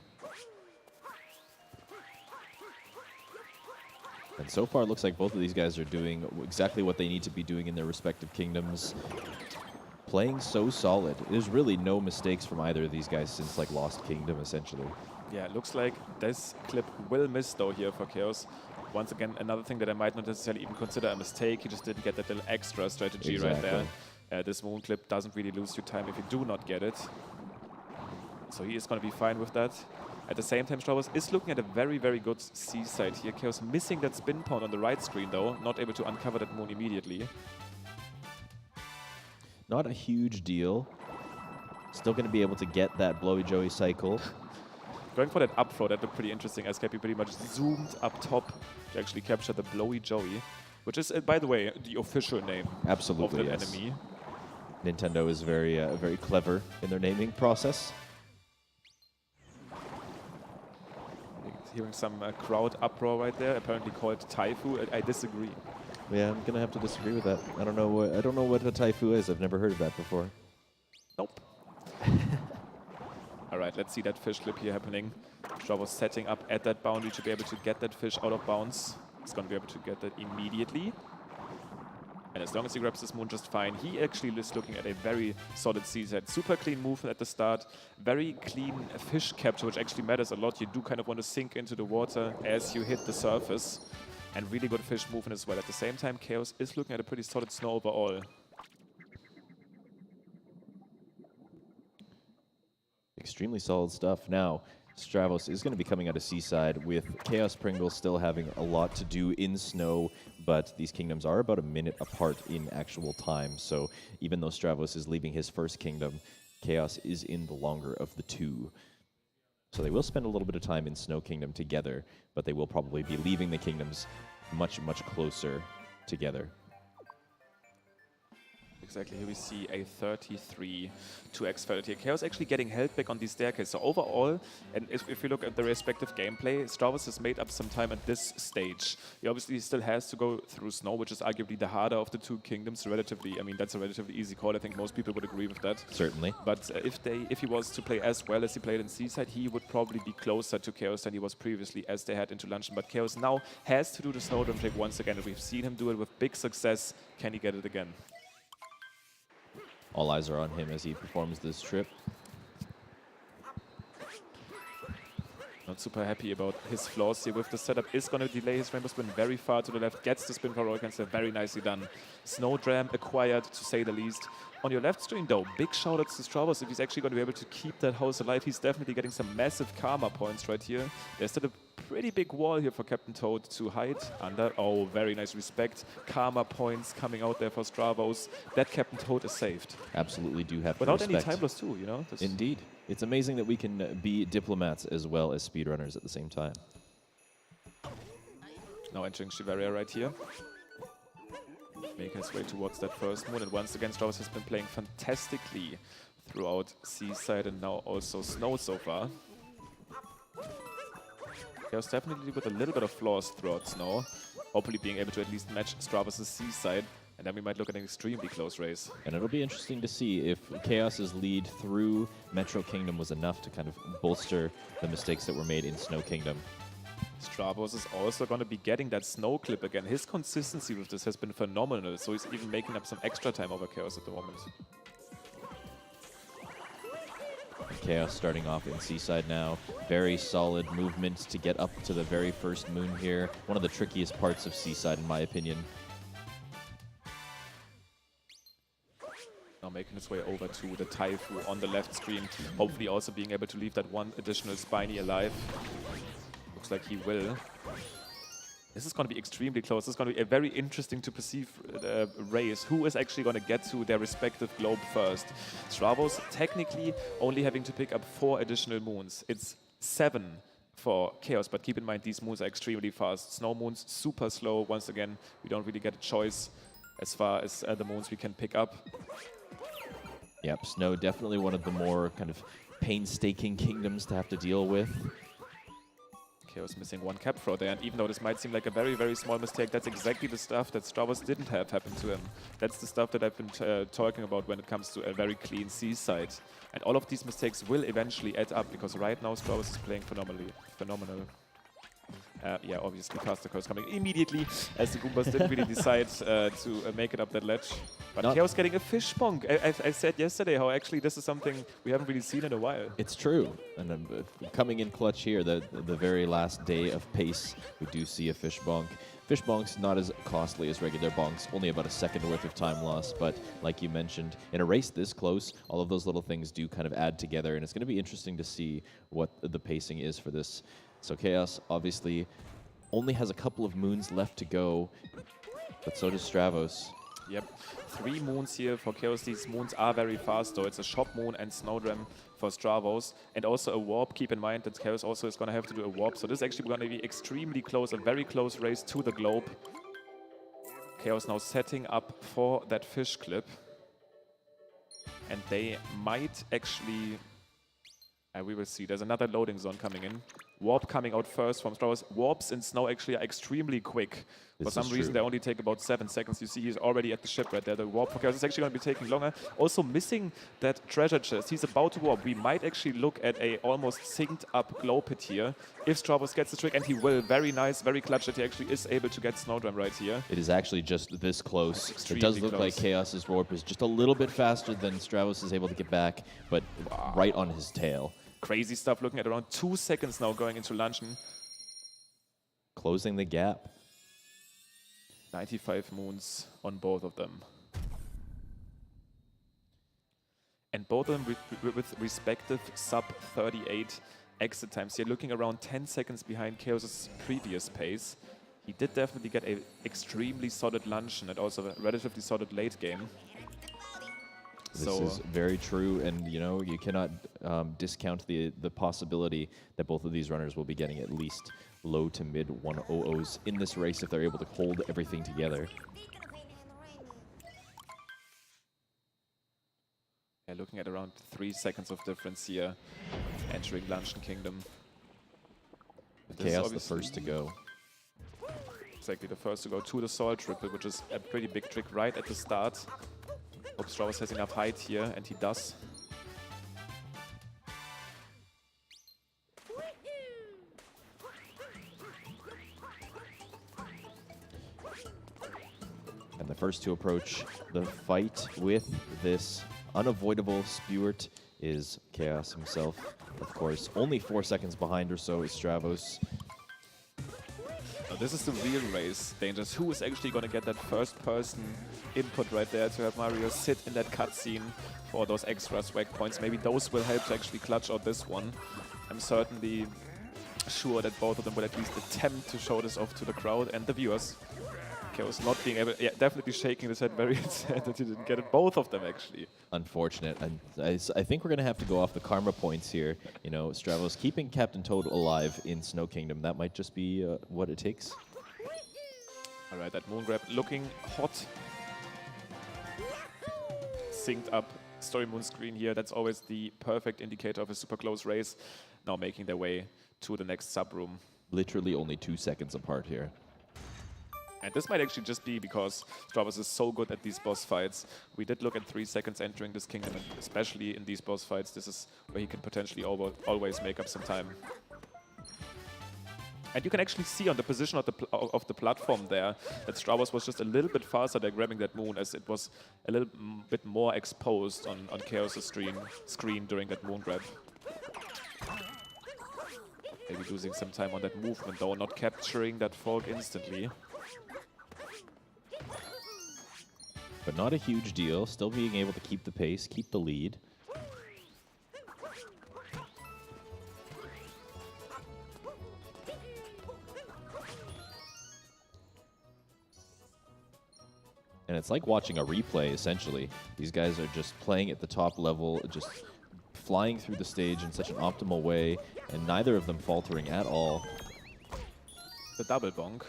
And so far, it looks like both of these guys are doing exactly what they need to be doing in their respective kingdoms. Playing so solid. There's really no mistakes from either of these guys since, like, Lost Kingdom, essentially. Yeah, looks like this clip will miss though here for Chaos. Once again, another thing that I might not necessarily even consider a mistake. He just didn't get that little extra strategy right there. This moon clip doesn't really lose you time if you do not get it. So he is going to be fine with that. At the same time, Stravos is looking at a very, very good seaside here. Chaos missing that spin point on the right screen though, not able to uncover that moon immediately. Not a huge deal. Still going to be able to get that Blowy Joey cycle. Going for that up throw, that looked pretty interesting. SKP pretty much zoomed up top to actually capture the Blowy Joey, which is, by the way, the official name of the enemy. Nintendo is very, very clever in their naming process. Hearing some crowd uproar right there, apparently called Taifu. I disagree. Yeah, I'm gonna have to disagree with that. I don't know what a Taifu is. I've never heard of that before. Nope. All right, let's see that fish clip here happening. Stravos setting up at that boundary to be able to get that fish out of bounds. He's going to be able to get that immediately. And as long as he grabs this moon just fine, he actually is looking at a very solid seaside. Super clean movement at the start. Very clean fish capture, which actually matters a lot. You do kind of want to sink into the water as you hit the surface. And really good fish movement as well. At the same time, Chaos is looking at a pretty solid snow overall. Extremely solid stuff. Now, Stravos is going to be coming out of seaside with Chaospringle still having a lot to do in snow, but these kingdoms are about a minute apart in actual time. So even though Stravos is leaving his first kingdom, Chaos is in the longer of the two. So they will spend a little bit of time in Snow Kingdom together, but they will probably be leaving the kingdoms much, much closer together. Exactly, here we see a 33 2x fatality. Chaos actually getting held back on the staircase. So overall, and if you look at the respective gameplay, Stravos has made up some time at this stage. He obviously still has to go through snow, which is arguably the harder of the two kingdoms. Relatively, I mean, that's a relatively easy call. I think most people would agree with that. Certainly. But if he was to play as well as he played in Seaside, he would probably be closer to Chaos than he was previously as they head into Luncheon. But Chaos now has to do the snowdrop trick once again, and we've seen him do it with big success. Can he get it again? All eyes are on him as he performs this trip. Not super happy about his flaws here with the setup. Is going to delay his rainbow spin very far to the left. Gets the spin for roll cancel. Very nicely done. Snow Dram acquired, to say the least. On your left screen, though, big shout-outs to Stravos. If he's actually going to be able to keep that house alive, he's definitely getting some massive karma points right here. There's still a pretty big wall here for Captain Toad to hide under. Oh, very nice respect. Karma points coming out there for Stravos. That Captain Toad is saved. Absolutely do have without to any time loss too, you know? Indeed. It's amazing that we can be diplomats as well as speedrunners at the same time. Now entering Shivaria right here. Making his way towards that first moon. And once again, Stravos has been playing fantastically throughout Seaside and now also Snow so far. Chaos definitely with a little bit of flaws throughout Snow. Hopefully being able to at least match Stravos' Seaside. And then we might look at an extremely close race. And it'll be interesting to see if Chaos's lead through Metro Kingdom was enough to kind of bolster the mistakes that were made in Snow Kingdom. Stravos is also going to be getting that snow clip again. His consistency with this has been phenomenal, so he's even making up some extra time over Chaos at the moment. Chaos starting off in Seaside now. Very solid movement to get up to the very first moon here. One of the trickiest parts of Seaside, in my opinion. Now making his way over to the Taifu on the left screen. Hopefully also being able to leave that one additional Spiny alive. Looks like he will. This is going to be extremely close. This is going to be a very interesting to perceive race. Who is actually going to get to their respective globe first? Stravos technically only having to pick up 4 additional moons. It's 7 for Chaos, but keep in mind these moons are extremely fast. Snow moons super slow. Once again, we don't really get a choice as far as the moons we can pick up. Yep, Snow definitely one of the more kind of painstaking kingdoms to have to deal with. Chaos missing one cap throw there, and even though this might seem like a very, very small mistake, that's exactly the stuff that Stravos didn't have happen to him. That's the stuff that I've been talking about when it comes to a very clean Seaside. And all of these mistakes will eventually add up, because right now Stravos is playing phenomenal. Yeah, obviously Caster Curse coming immediately as the Goombas didn't really decide to make it up that ledge. But Chaos getting a fish bonk. I said yesterday how actually this is something we haven't really seen in a while. It's true. And coming in clutch here, the very last day of pace, we do see a fish bonk. Fish bonks not as costly as regular bonks, only about a second worth of time loss. But like you mentioned, in a race this close, all of those little things do kind of add together. And it's going to be interesting to see what the pacing is for this. So Chaos obviously only has a couple of moons left to go, but so does Stravos. Yep, 3 moons here for Chaos. These moons are very fast though. It's a Shop Moon and Snowdram for Stravos, and also a Warp. Keep in mind that Chaos also is going to have to do a Warp, so this is actually going to be extremely close, a very close race to the globe. Chaos now setting up for that fish clip, and they might actually... we will see. There's another loading zone coming in. Warp coming out first from Stravos. Warps in snow actually are extremely quick. For some reason, they only take about 7 seconds. You see he's already at the ship right there. The warp for Chaos is actually going to be taking longer. Also missing that treasure chest. He's about to warp. We might actually look at a almost synced up glow pit here if Stravos gets the trick, and he will. Very nice, very clutch that he actually is able to get Snowdram right here. It is actually just this close. It does look like Chaos's warp is just a little bit faster than Stravos is able to get back, but right on his tail. Crazy stuff, looking at around 2 seconds now going into Luncheon. Closing the gap. 95 moons on both of them. And both of them with respective sub-38 exit times. You're looking around 10 seconds behind Chaos's previous pace. He did definitely get an extremely solid Luncheon and also a relatively solid late game. This is very true, and you know, you cannot discount the possibility that both of these runners will be getting at least low to mid 100s in this race if they're able to hold everything together. Yeah, looking at around 3 seconds of difference here, entering Luncheon Kingdom. Chaos the first to go. Exactly, the first to go to the Soul Triple, which is a pretty big trick right at the start. Hope Stravos has enough height here, and he does. And the first to approach the fight with this unavoidable Spewart is Chaos himself. Of course, only 4 seconds behind or so is Stravos. Now this is the real race, Dangerous. Who is actually going to get that first-person input right there to have Mario sit in that cutscene for those extra swag points? Maybe those will help to actually clutch out this one. I'm certainly sure that both of them will at least attempt to show this off to the crowd and the viewers. Chaos not being able, yeah, definitely shaking his head very sad that he didn't get it. Both of them, actually. Unfortunate. And I think we're going to have to go off the karma points here. You know, Stravos keeping Captain Toad alive in Snow Kingdom. That might just be what it takes. All right, that moon grab looking hot. Synced up Story Moon screen here. That's always the perfect indicator of a super close race. Now making their way to the next sub-room. Literally only 2 seconds apart here. And this might actually just be because Stravos is so good at these boss fights. We did look at 3 seconds entering this kingdom, and especially in these boss fights, this is where he can potentially always make up some time. And you can actually see on the position of the platform there that Stravos was just a little bit faster there grabbing that moon, as it was a little bit more exposed on Chaos' screen during that moon grab. Maybe losing some time on that movement though, not capturing that fog instantly. But not a huge deal, still being able to keep the pace, keep the lead. And it's like watching a replay, essentially. These guys are just playing at the top level, just flying through the stage in such an optimal way, and neither of them faltering at all. The double bonk.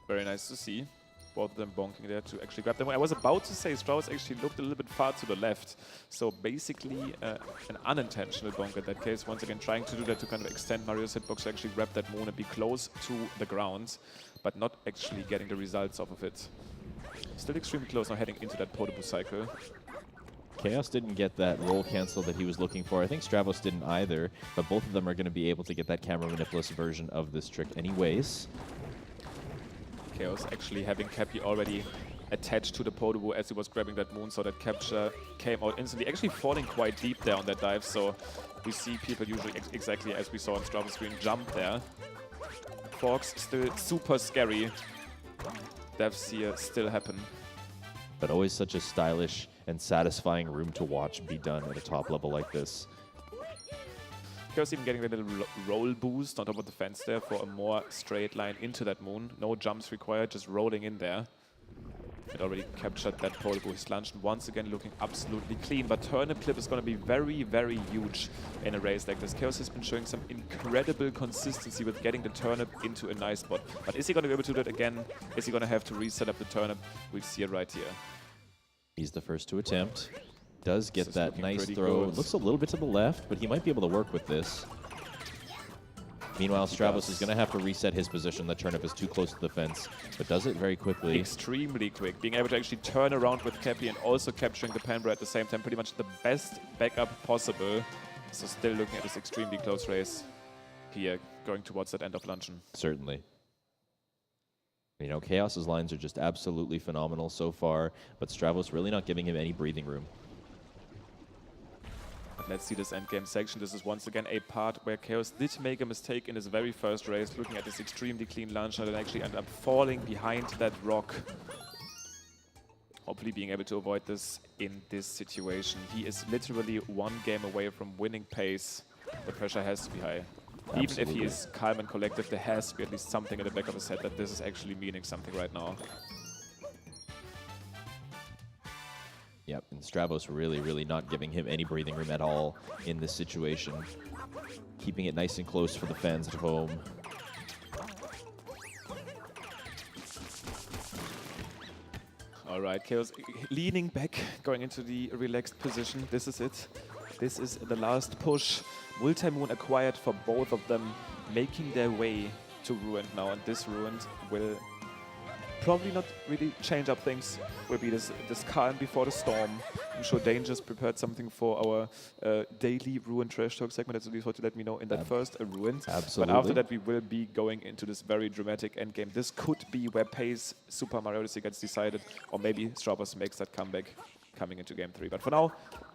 Very nice to see. Both of them bonking there to actually grab them. I was about to say Stravos actually looked a little bit far to the left. So basically an unintentional bonk in that case. Once again, trying to do that to kind of extend Mario's hitbox to actually grab that moon and be close to the ground, but not actually getting the results off of it. Still extremely close now heading into that potable cycle. Chaos didn't get that roll cancel that he was looking for. I think Stravos didn't either, but both of them are going to be able to get that camera manipulus version of this trick anyways. Chaos actually having Cappy already attached to the Podobu as he was grabbing that moon, so that capture came out instantly, actually falling quite deep there on that dive, so we see people usually exactly as we saw on Stravos' screen jump there. Forks still super scary. Deaths here still happen. But always such a stylish and satisfying room to watch be done at a top level like this. Chaos even getting a little roll boost on top of the fence there for a more straight line into that moon. No jumps required, just rolling in there. It already captured that Podobu. His Luncheon once again looking absolutely clean, but turnip clip is going to be very, very huge in a race like this. Chaos has been showing some incredible consistency with getting the turnip into a nice spot. But is he going to be able to do that again? Is he going to have to reset up the turnip? We'll see it right here. He's the first to attempt. Does get that nice throw. Good. Looks a little bit to the left, but he might be able to work with this. Meanwhile, Stravos is going to have to reset his position. The turnip is too close to the fence, but does it very quickly. Extremely quick. Being able to actually turn around with Cappy and also capturing the Panbro at the same time. Pretty much the best backup possible. So still looking at this extremely close race here, going towards that end of Luncheon. Certainly. You know, Chaos's lines are just absolutely phenomenal so far, but Stravos really not giving him any breathing room. Let's see this endgame section. This is once again a part where Chaos did make a mistake in his very first race, looking at this extremely clean Luncheon and actually ended up falling behind that rock. Hopefully being able to avoid this in this situation. He is literally one game away from winning PACE. The pressure has to be high. Absolutely. Even if he is calm and collected, there has to be at least something in the back of his head that this is actually meaning something right now. Yep, and Stravos really, really not giving him any breathing room at all in this situation. Keeping it nice and close for the fans at home. All right, Chaos leaning back, going into the relaxed position. This is it. This is the last push. Multi-Moon acquired for both of them, making their way to Ruined now. And this Ruined will probably not really change up things. Will be this calm before the storm. I'm sure Danger's prepared something for our daily Ruined Trash Talk segment. That's at least what you let me know in that first Ruined. Absolutely. But after that, we will be going into this very dramatic endgame. This could be where PACE Super Mario Odyssey gets decided, or maybe Stravos makes that comeback coming into Game 3. But for now,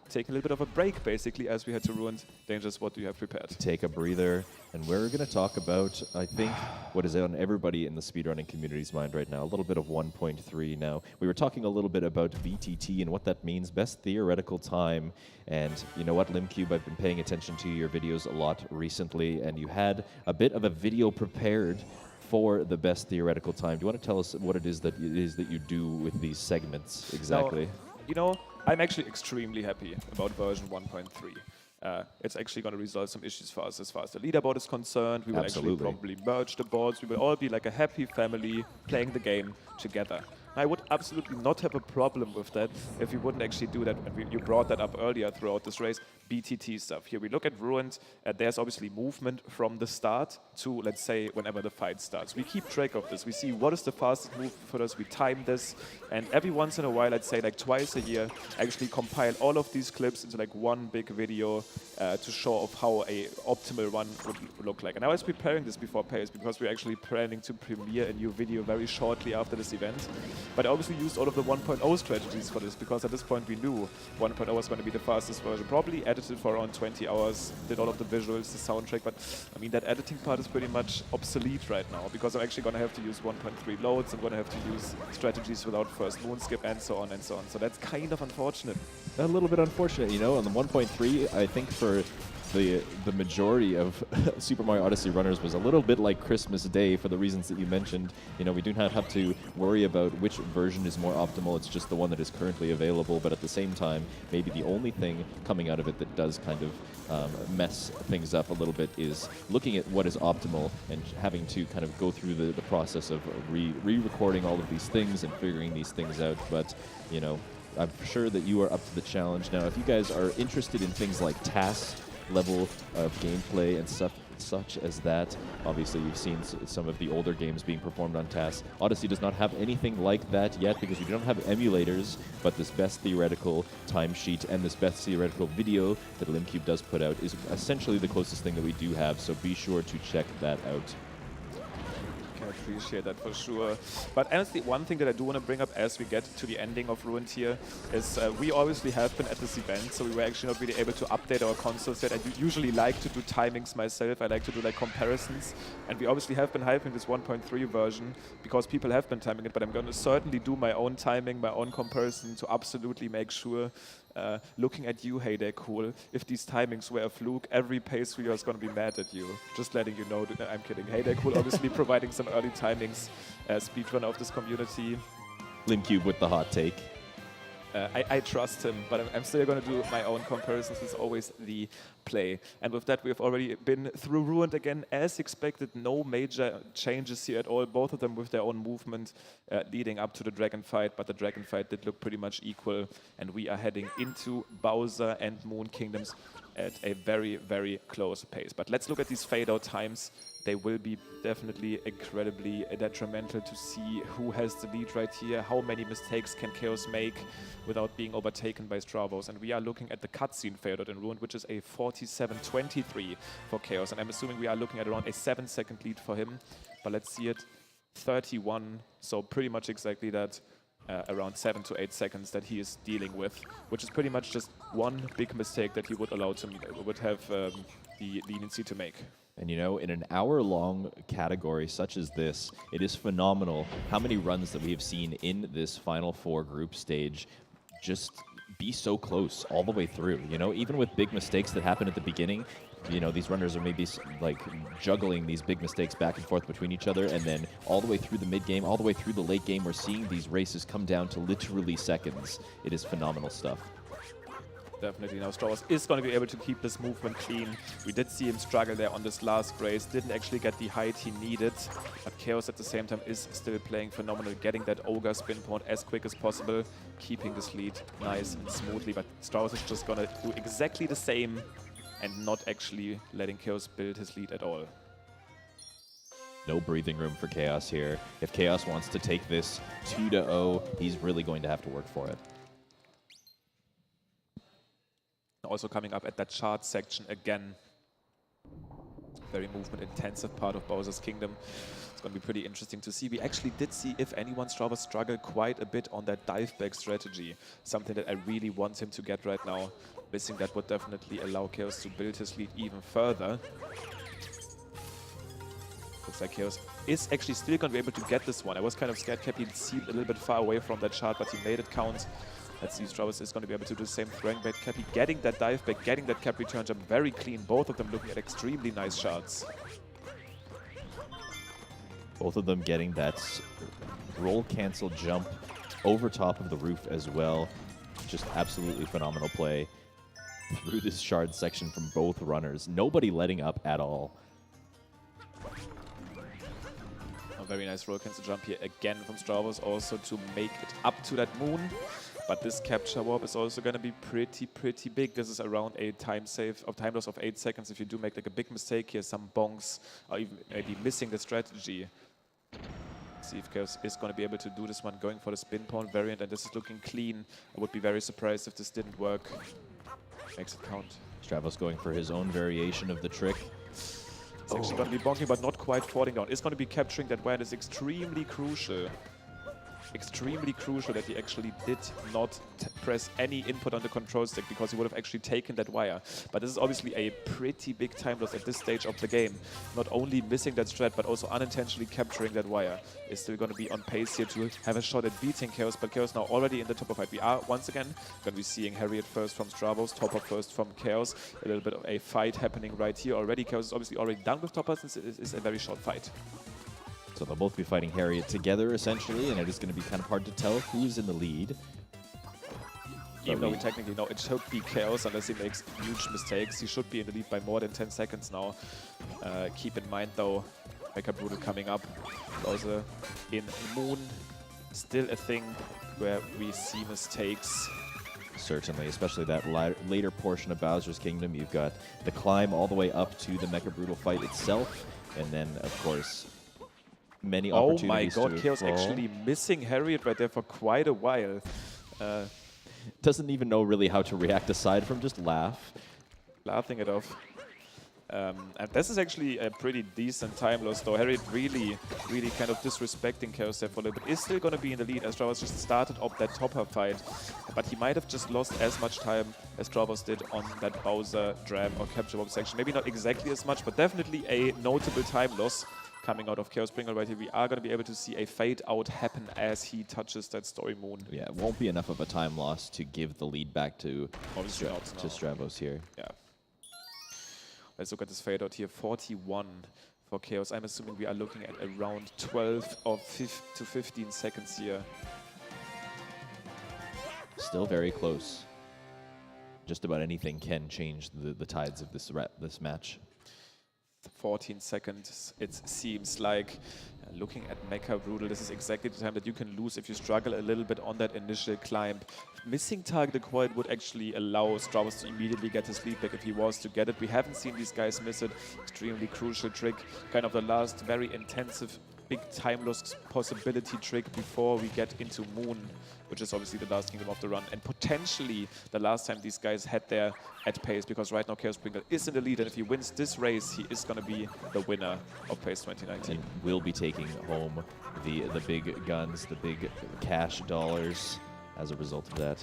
taking a little bit of a break, basically, as we head to Ruined. Dangerous, what do you have prepared? Take a breather, and we're going to talk about, I think, what is on everybody in the speedrunning community's mind right now, a little bit of 1.3 now. We were talking a little bit about VTT and what that means, best theoretical time, and you know what, Limcube, I've been paying attention to your videos a lot recently, and you had a bit of a video prepared for the best theoretical time. Do you want to tell us what it is that you do with these segments exactly? Now, you know, I'm actually extremely happy about version 1.3. It's actually going to resolve some issues for us as far as the leaderboard is concerned. We will actually probably merge the boards. We will all be like a happy family playing the game together. I would absolutely not have a problem with that if you wouldn't actually do that. And you brought that up earlier throughout this race, BTT stuff. Here we look at Ruined. There's obviously movement from the start to, let's say, whenever the fight starts. We keep track of this. We see what is the fastest move for us. We time this. And every once in a while, let's say like twice a year, actually compile all of these clips into like one big video to show off how a optimal run would look like. And I was preparing this before PACE because we're actually planning to premiere a new video very shortly after this event. But I obviously used all of the 1.0 strategies for this because at this point we knew 1.0 was going to be the fastest version. Probably edited for around 20 hours, did all of the visuals, the soundtrack, but I mean that editing part is pretty much obsolete right now because I'm actually going to have to use 1.3 loads, I'm going to have to use strategies without first moon skip and so on and so on. So that's kind of unfortunate. A little bit unfortunate, you know, on the 1.3, I think for the majority of Super Mario Odyssey runners was a little bit like Christmas Day for the reasons that you mentioned. You know, we do not have to worry about which version is more optimal. It's just the one that is currently available. But at the same time, maybe the only thing coming out of it that does kind of mess things up a little bit is looking at what is optimal and having to kind of go through the process of re-recording all of these things and figuring these things out. But, you know, I'm sure that you are up to the challenge. Now, if you guys are interested in things like tasks, level of gameplay and stuff, such as that. Obviously, you've seen some of the older games being performed on TAS. Odyssey does not have anything like that yet because we don't have emulators, but this best theoretical timesheet and this best theoretical video that Limcube does put out is essentially the closest thing that we do have, so be sure to check that out. Can appreciate that for sure. But honestly, one thing that I do want to bring up as we get to the ending of Ruined here is we obviously have been at this event, so we were actually not really able to update our console set. I usually like to do timings myself. I like to do like comparisons, and we obviously have been hyping this 1.3 version because people have been timing it, but I'm going to certainly do my own timing, my own comparison to absolutely make sure looking at you, Heyday Cool, if these timings were a fluke, every PACE video is going to be mad at you. Just letting you know. I'm kidding. Heyday Cool obviously providing some early timings, speedrunner of this community. Limcube with the hot take. I trust him, but I'm still going to do my own comparisons. It's always the play. And with that, we've already been through Ruined again. As expected, no major changes here at all. Both of them with their own movement leading up to the Dragon fight, but the Dragon fight did look pretty much equal. And we are heading into Bowser and Moon Kingdoms at a very, very close pace. But let's look at these fade-out times. They will be definitely incredibly detrimental to see who has the lead right here. How many mistakes can Chaos make without being overtaken by Stravos? And we are looking at the cutscene fade-out in Ruined, which is a 47-23 for Chaos. And I'm assuming we are looking at around a 7-second lead for him. But let's see it, 31. So pretty much exactly that. Around 7 to 8 seconds that he is dealing with, which is pretty much just one big mistake that he would have the leniency to make. And you know, in an hour-long category such as this, it is phenomenal how many runs that we have seen in this Final Four group stage just be so close all the way through. You know, even with big mistakes that happen at the beginning, you know, these runners are maybe like juggling these big mistakes back and forth between each other, and then all the way through the mid-game, all the way through the late game, we're seeing these races come down to literally seconds. It is phenomenal stuff. Definitely. Now Stravos is going to be able to keep this movement clean. We did see him struggle there on this last race, didn't actually get the height he needed, but Chaos at the same time is still playing phenomenal, getting that Ogre spin point as quick as possible, keeping this lead nice and smoothly, but Stravos is just going to do exactly the same and not actually letting Chaos build his lead at all. No breathing room for Chaos here. If Chaos wants to take this 2-0, he's really going to have to work for it. Also coming up at that chart section again. Very movement intensive part of Bowser's Kingdom. It's going to be pretty interesting to see. We actually did see, if anyone, Stravos struggle quite a bit on that dive back strategy. Something that I really want him to get right now. Missing that would definitely allow Chaos to build his lead even further. Looks like Chaos is actually still going to be able to get this one. I was kind of scared Cappy seemed a little bit far away from that chart, but he made it count. Let's see, Stravos is going to be able to do the same throwing back. Cappy getting that dive back, getting that cap return jump very clean. Both of them looking at extremely nice shots. Both of them getting that roll cancel jump over top of the roof as well. Just absolutely phenomenal play through this shard section from both runners. Nobody letting up at all. A very nice roll cancel jump here again from Stravos, also to make it up to that moon. But this capture warp is also going to be pretty big. This is around a time loss of 8 seconds. If you do make like a big mistake here, some bonks, or even maybe missing the strategy. Let's see if Chaos is going to be able to do this one, going for the spin point variant, and this is looking clean. I would be very surprised if this didn't work. Makes it count. Stravos going for his own variation of the trick. It's actually going to be bonking, but not quite falling down. It's going to be capturing that wire. That is extremely crucial. Extremely crucial that he actually did not press any input on the control stick, because he would have actually taken that wire. But this is obviously a pretty big time loss at this stage of the game. Not only missing that strat, but also unintentionally capturing that wire. Is still going to be on pace here to have a shot at beating Chaos, but Chaos now already in the top of fight. We are once again going to be seeing Harriet first from Stravos, Topper first from Chaos. A little bit of a fight happening right here already. Chaos is obviously already done with Topper since it is a very short fight. So they'll both be fighting Harriet together, essentially, and it is going to be kind of hard to tell who's in the lead. Even though we technically know it should be Chaos unless he makes huge mistakes. He should be in the lead by more than 10 seconds now. Keep in mind, though, Mecha Brutal coming up. Also in Moon, still a thing where we see mistakes. Certainly, especially that later portion of Bowser's Kingdom. You've got the climb all the way up to the Mecha Brutal fight itself, and then, of course, many opportunities to Oh my god, Chaos actually missing Harriet right there for quite a while. Doesn't even know really how to react aside from just laugh. Laughing it off. And this is actually a pretty decent time loss, though. Harriet really kind of disrespecting Chaos there for a little bit. Is still going to be in the lead as Stravos just started up that topper fight. But he might have just lost as much time as Stravos did on that Bowser Dram or Capture Bomb section. Maybe not exactly as much, but definitely a notable time loss coming out of Chaospringle right here. We are going to be able to see a fade out happen as he touches that story moon. Yeah, it won't be enough of a time loss to give the lead back to Stravos here. Yeah. Let's look at this fade out here. 41 for Chaos. I'm assuming we are looking at around 12 or 15 seconds here. Still very close. Just about anything can change the tides of this match. 14 seconds, it seems like. Looking at Mecha Brutal, this is exactly the time that you can lose if you struggle a little bit on that initial climb. Missing target acquired would actually allow Stravos to immediately get his lead back if he was to get it. We haven't seen these guys miss it. Extremely crucial trick. Kind of the last very intensive big time loss possibility trick before we get into Moon, which is obviously the last kingdom of the run, and potentially the last time these guys had their at pace, because right now Chaospringle is in the lead, and if he wins this race, he is going to be the winner of PACE 2019. And will be taking home the big guns, the big cash dollars as a result of that.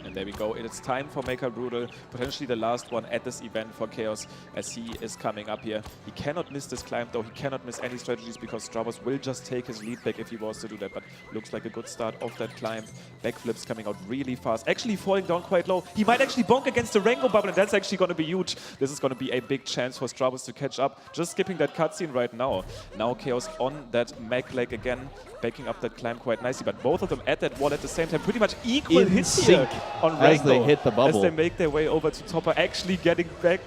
And there we go. It's time for Mecha Brutal, potentially the last one at this event for Chaos, as he is coming up here. He cannot miss this climb, though. He cannot miss any strategies, because Stravos will just take his lead back if he was to do that. But looks like a good start of that climb. Backflips coming out really fast. Actually falling down quite low. He might actually bonk against the Rango bubble, and that's actually going to be huge. This is going to be a big chance for Stravos to catch up. Just skipping that cutscene right now. Now Chaos on that mech leg again, backing up that climb quite nicely. But both of them at that wall at the same time, pretty much equal hits here on Rango, as they hit the bubble. As they make their way over to Topper, actually getting back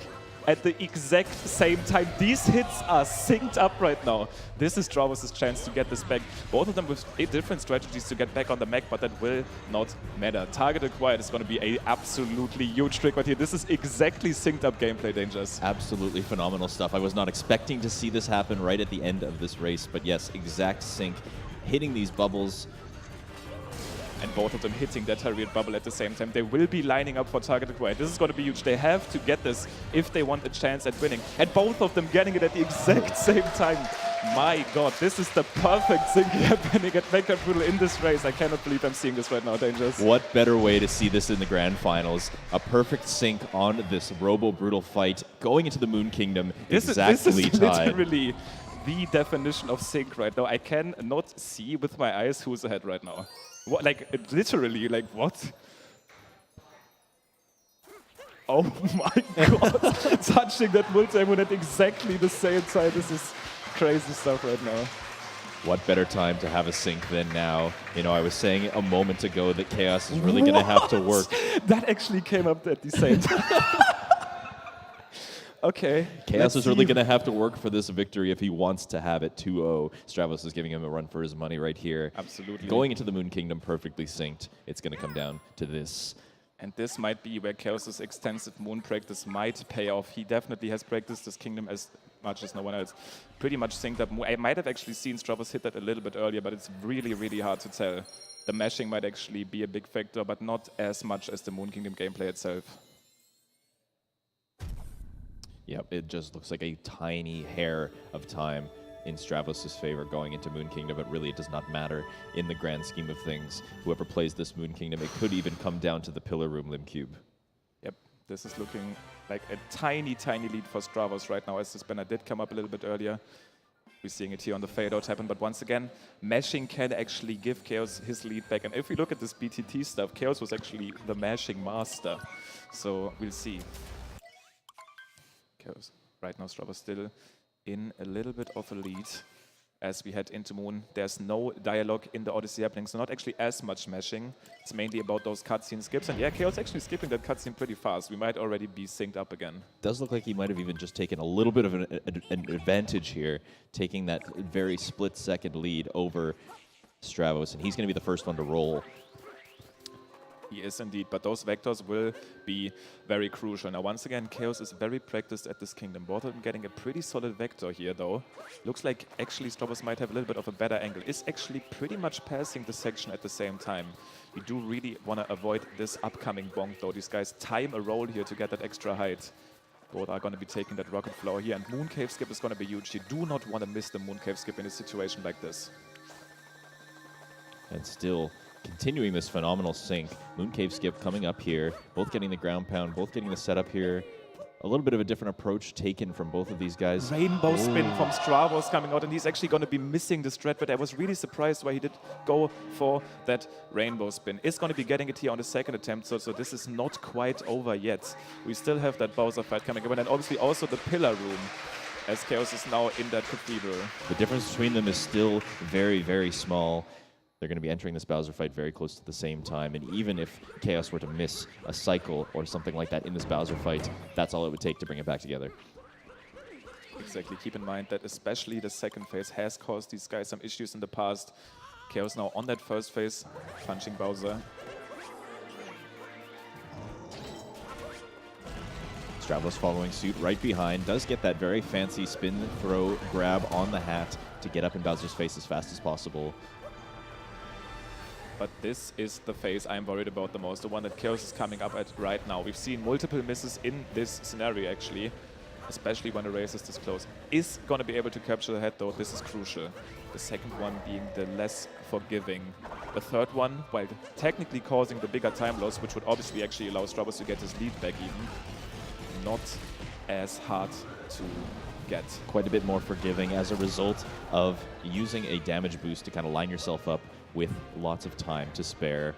at the exact same time. These hits are synced up right now. This is Stravos' chance to get this back. Both of them with different strategies to get back on the mech, but that will not matter. Target acquired is going to be a absolutely huge trick right here. This is exactly synced up gameplay, Dangers. Absolutely phenomenal stuff. I was not expecting to see this happen right at the end of this race, but yes, exact sync, hitting these bubbles. And both of them hitting that Harriet bubble at the same time. They will be lining up for target acquired. This is going to be huge. They have to get this if they want a chance at winning. And both of them getting it at the exact same time. My god, this is the perfect sync happening at Mecha Brutal in this race. I cannot believe I'm seeing this right now, Dangers. What better way to see this in the grand finals? A perfect sync on this Robo Brutal fight, going into the Moon Kingdom, exactly this is tied. Literally the definition of sync right now. I cannot see with my eyes who's ahead right now. What, like, literally, like, what? Oh my god. Touching that multi-moon at exactly the same time. This is crazy stuff right now. What better time to have a sync than now? You know, I was saying a moment ago that Chaos is really going to have to work. That actually came up at the same time. Okay. Chaos is really going to have to work for this victory if he wants to have it 2-0. Stravos is giving him a run for his money right here. Absolutely. Going into the Moon Kingdom perfectly synced. It's going to come down to this. And this might be where Chaos' extensive Moon practice might pay off. He definitely has practiced this kingdom as much as no one else. Pretty much synced up. I might have actually seen Stravos hit that a little bit earlier, but it's really, really hard to tell. The mashing might actually be a big factor, but not as much as the Moon Kingdom gameplay itself. Yep, it just looks like a tiny hair of time in Stravos' favor going into Moon Kingdom, but really it does not matter in the grand scheme of things. Whoever plays this Moon Kingdom, it could even come down to the Pillar Room Limb Cube. Yep, this is looking like a tiny, tiny lead for Stravos right now, as this banner did come up a little bit earlier. We're seeing it here on the fade-out happen, but once again, mashing can actually give Chaos his lead back. And if we look at this BTT stuff, Chaos was actually the mashing master. So we'll see. Chaos. Right now, Stravos still in a little bit of a lead. as we head into Moon. There's no dialogue in the Odyssey happening, so not actually as much meshing. It's mainly about those cutscene skips. And yeah, Chaos actually skipping that cutscene pretty fast. We might already be synced up again. Does look like he might have even just taken a little bit of an advantage here, taking that very split-second lead over Stravos, and he's going to be the first one to roll. He is indeed, but those vectors will be very crucial. Now, once again, Chaos is very practiced at this Kingdom. Both of them getting a pretty solid vector here, though. Looks like actually Stravos might have a little bit of a better angle. Is actually pretty much passing the section at the same time. We do really want to avoid this upcoming bonk, though. These guys time a roll here to get that extra height. Both are going to be taking that rocket flower here, and Mooncave skip is going to be huge. You do not want to miss the Mooncave skip in a situation like this. And still continuing this phenomenal sync. Mooncave skip coming up here, both getting the ground pound, both getting the setup here. A little bit of a different approach taken from both of these guys. Rainbow spin from Stravos coming out, and he's actually going to be missing the strat, but I was really surprised why he did go for that rainbow spin. Is going to be getting it here on the second attempt, so this is not quite over yet. We still have that Bowser fight coming up, and obviously also the pillar room, as Chaos is now in that cathedral. The difference between them is still very, very small. They're going to be entering this Bowser fight very close to the same time, and even if Chaos were to miss a cycle or something like that in this Bowser fight, that's all it would take to bring it back together. Exactly. Keep in mind that especially the second phase has caused these guys some issues in the past. Chaos now on that first phase, punching Bowser. Stravos following suit right behind, does get that very fancy spin, throw, grab on the hat to get up in Bowser's face as fast as possible. But this is the phase I'm worried about the most, the one that Chaos is coming up at right now. We've seen multiple misses in this scenario, actually, especially when the race is this close. Is going to be able to capture the head, though. This is crucial. The second one being the less forgiving. The third one, while technically causing the bigger time loss, which would obviously actually allow Stravos to get his lead back even, not as hard to get. Quite a bit more forgiving as a result of using a damage boost to kind of line yourself up with lots of time to spare.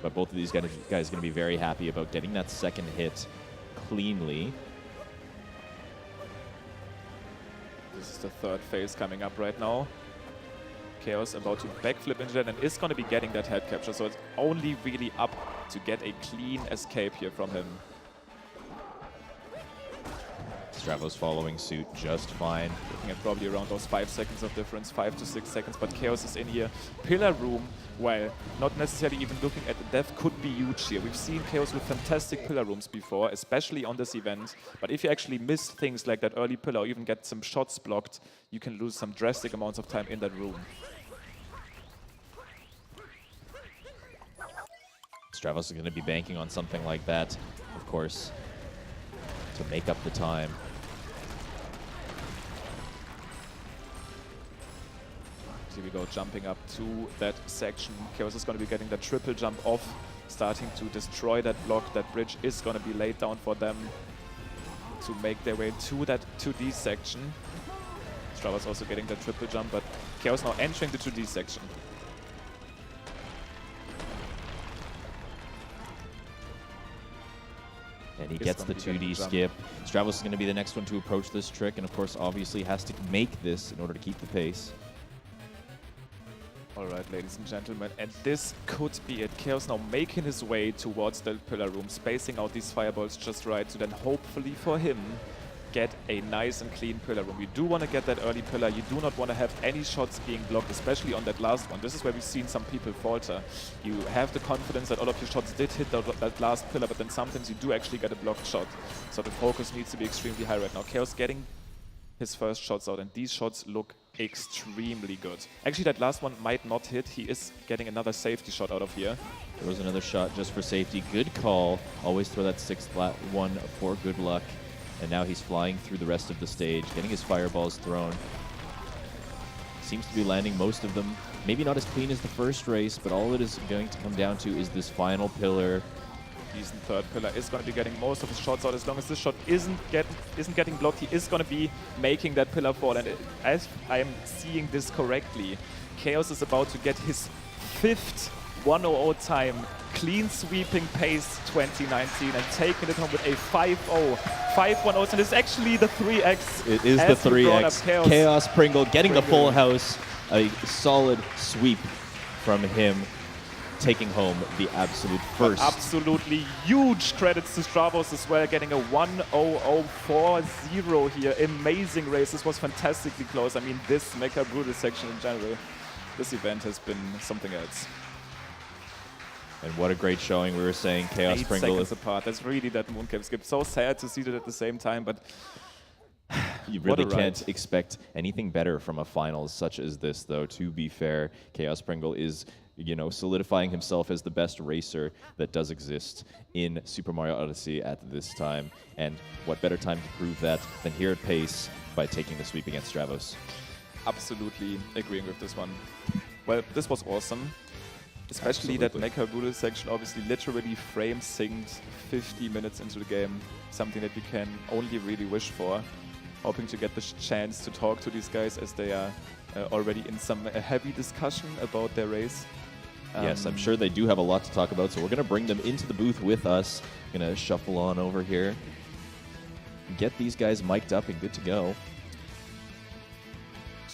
But both of these guys are going to be very happy about getting that second hit cleanly. This is the third phase coming up right now. Chaos about to backflip into that and is going to be getting that head capture, so it's only really up to get a clean escape here from him. Stravos following suit just fine. Looking at probably around those 5 seconds of difference, 5 to 6 seconds, but Chaos is in here. Pillar room, while not necessarily even looking at the depth, could be huge here. We've seen Chaos with fantastic pillar rooms before, especially on this event. But if you actually miss things like that early pillar or even get some shots blocked, you can lose some drastic amounts of time in that room. Stravos is going to be banking on something like that, of course, to make up the time. Here we go, jumping up to that section. Chaos is going to be getting that triple jump off, starting to destroy that block. That bridge is going to be laid down for them to make their way to that 2D section. Stravos also getting that triple jump, but Chaos now entering the 2D section. And he gets the 2D skip. Stravos is going to be the next one to approach this trick, and of course, obviously has to make this in order to keep the pace. All right, ladies and gentlemen, and this could be it. Chaos now making his way towards the pillar room, spacing out these fireballs just right to then hopefully for him get a nice and clean pillar room. You do want to get that early pillar. You do not want to have any shots being blocked, especially on that last one. This is where we've seen some people falter. You have the confidence that all of your shots did hit that last pillar, but then sometimes you do actually get a blocked shot. So the focus needs to be extremely high right now. Chaos getting his first shots out, and these shots look extremely good. Actually, that last one might not hit. He is getting another safety shot out of here. There was another shot just for safety. Good call. Always throw that 6th flat one for good luck. And now he's flying through the rest of the stage, getting his fireballs thrown. Seems to be landing most of them. Maybe not as clean as the first race, but all it is going to come down to is this final pillar. Decent third pillar is going to be getting most of his shots out. As long as this shot isn't getting blocked, he is going to be making that pillar fall. And as I am seeing this correctly, Chaos is about to get his 5th 1:00 time, clean sweeping PACE 2019 and taking it home with a 5-0, 5-1-0. And it's actually the 3x. It is the 3x. Chaospringle getting the full house. A solid sweep from him, taking home the absolute first. Absolutely huge credits to Stravos as well, getting a 1:00.40 here. Amazing race. This was fantastically close. I mean, this Mecha Brutal section in general, this event has been something else. And what a great showing. We were saying Chaospringle 8 seconds apart. That's really that Mooncave skip. So sad to see that at the same time, but you really can't expect anything better from a finals such as this, though. To be fair, Chaospringle is, you know, solidifying himself as the best racer that does exist in Super Mario Odyssey at this time. And what better time to prove that than here at PACE by taking the sweep against Stravos? Absolutely agreeing with this one. Well, this was awesome. Especially that Mecha Brutal section obviously literally frame synced 50 minutes into the game. Something that we can only really wish for. Hoping to get the chance to talk to these guys as they are already in some heavy discussion about their race. Yes, I'm sure they do have a lot to talk about, so we're going to bring them into the booth with us. Going to shuffle on over here. Get these guys mic'd up and good to go.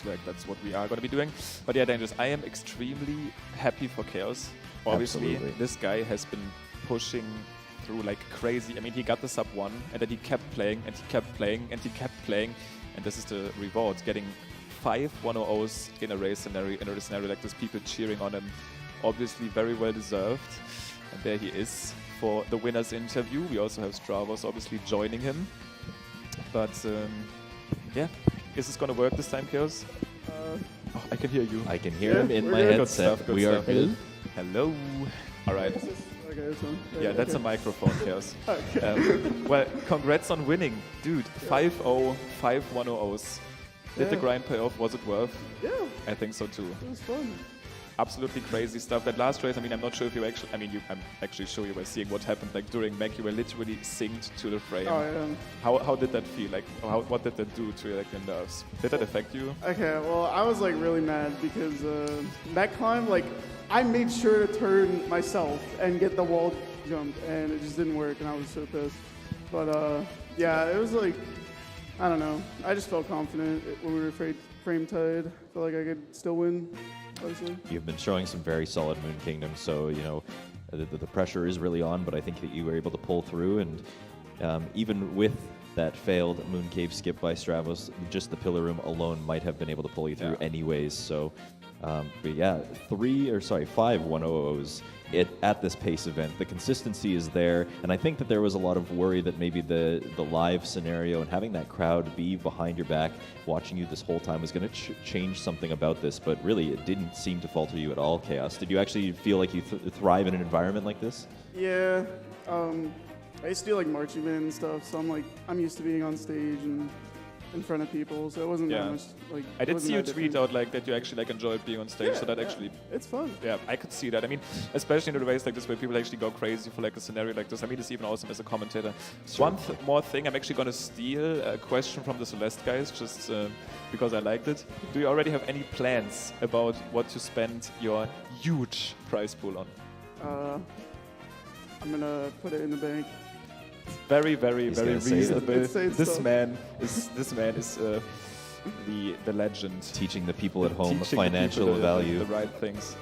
Like that's what we are going to be doing. But yeah, Dangerous, I am extremely happy for Chaos. Obviously, Absolutely. This guy has been pushing through like crazy. I mean, he got the sub 1 and then he kept playing and he kept playing and he kept playing. And this is the reward, getting 5 1:00s in a race scenario, in a scenario like this, people cheering on him. Obviously very well deserved. And there he is for the winner's interview. We also have Stravos obviously joining him. But yeah. Is this going to work this time, Chaos? Oh, I can hear you. I can hear him in my good. headset. Good we stuff. are good. Hello. All right. Yeah, that's a microphone, Chaos. Well, congrats on winning. Dude, 5-0, 5 1:00s. Did the grind pay off? Was it worth? Yeah. I think so too. It was fun. Absolutely crazy stuff. That last race, I mean, I'm not sure if you actually, I'm actually sure you were seeing what happened. Like during mech, you were literally synced to the frame. Oh, yeah. How did that feel? Like, what did that do to like, your nerves? Did that affect you? Okay, well, I was like really mad because that climb, like, I made sure to turn myself and get the wall jump, and it just didn't work, and I was so pissed. But yeah, it was like, I don't know. I just felt confident when we were frame tied. Felt like I could still win. Obviously. You've been showing some very solid Moon Kingdom, so you know the pressure is really on. But I think that you were able to pull through, and even with that failed Moon Cave skip by Stravos, just the pillar room alone might have been able to pull you through anyways. So, but yeah, 5 1:00s at this PACE event. The consistency is there, and I think that there was a lot of worry that maybe the live scenario and having that crowd be behind your back, watching you this whole time, was going to change something about this. But really, it didn't seem to falter you at all, Chaos. Did you actually feel like you thrive in an environment like this? Yeah. I used to do like marching band and stuff, so I'm used to being on stage and in front of people, so it wasn't that much like. I did see you tweet out like that you actually like enjoyed being on stage, so that actually it's fun. Yeah, I could see that. I mean, especially in a race like this where people actually go crazy for like a scenario like this. I mean, it's even awesome as a commentator. Sure. One more thing, I'm actually going to steal a question from the Celeste guys, just because I liked it. Do you already have any plans about what to spend your huge prize pool on? I'm gonna put it in the bank. Very, very, He's very reasonable. This man is the legend. Teaching the people at home Teaching financial the value. the right things.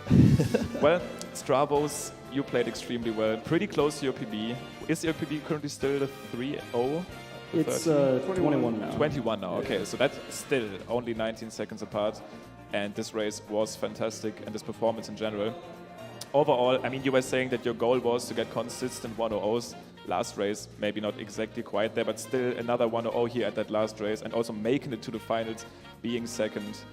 Well, Stravos, you played extremely well. Pretty close to your PB. Is your PB currently still a 3-0? It's 21 now. 21 now, okay. So that's still only 19 seconds apart. And this race was fantastic, and this performance in general. Overall, I mean, you were saying that your goal was to get consistent 1:00s. Last race, maybe not exactly quite there, but still another 1:00 here at that last race, and also making it to the finals, being second.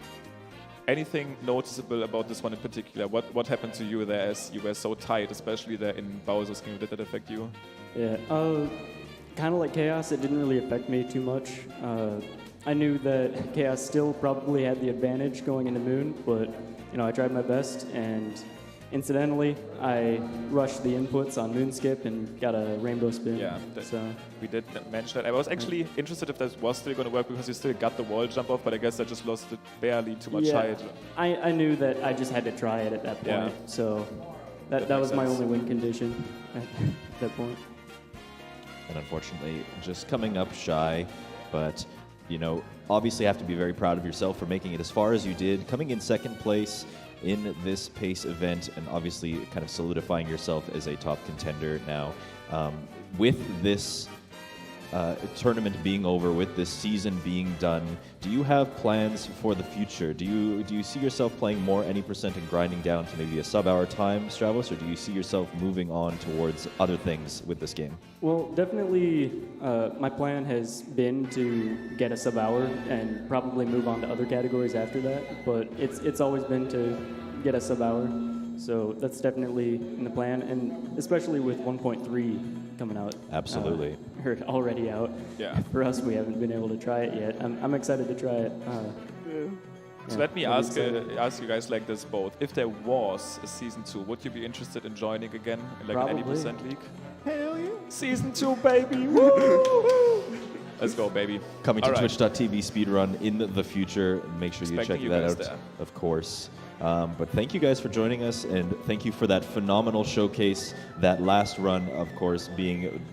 Anything noticeable about this one in particular? What happened to you there as you were so tight, especially there in Bowser's Kingdom? Did that affect you? Yeah, kind of like Chaos, it didn't really affect me too much. I knew that Chaos still probably had the advantage going into Moon, but you know, I tried my best, and incidentally, I rushed the inputs on Moonskip and got a rainbow spin. Yeah, so we did mention that. I was actually interested if that was still going to work because you still got the wall jump off, but I guess I just lost it barely too much height. I knew that I just had to try it at that point. Yeah. So That makes was my sense. only win condition at that point. And unfortunately, just coming up shy, but obviously have to be very proud of yourself for making it as far as you did, coming in second place in this PACE event, and obviously kind of solidifying yourself as a top contender now. With this tournament being over, with this season being done, do you have plans for the future? Do you see yourself playing more any percent and grinding down to maybe a sub-hour time, Stravos, or do you see yourself moving on towards other things with this game? Well, definitely my plan has been to get a sub-hour and probably move on to other categories after that, but it's always been to get a sub-hour, so that's definitely in the plan, and especially with 1.3 coming out. Absolutely. Or already out. Yeah. For us, we haven't been able to try it yet. I'm excited to try it. So let me ask you guys like this both. If there was a season 2, would you be interested in joining again in like an Probably. 80% league? Hell yeah. Season 2, baby! Woo! Let's go, baby. Coming to All right. twitch.tv Speedrun in the future. Make sure you check Expecting you that guys out, there. of course. But thank you guys for joining us, and thank you for that phenomenal showcase. That last run, of course, being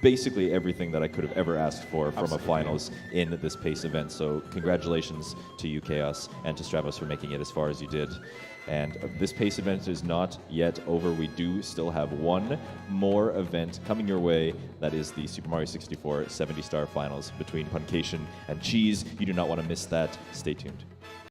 basically everything that I could have ever asked for from a finals in this PACE event. So congratulations to you, Chaos, and to Stravos for making it as far as you did. And this PACE event is not yet over. We do still have one more event coming your way. That is the Super Mario 64 70-star finals between Puncation and Cheese. You do not want to miss that. Stay tuned.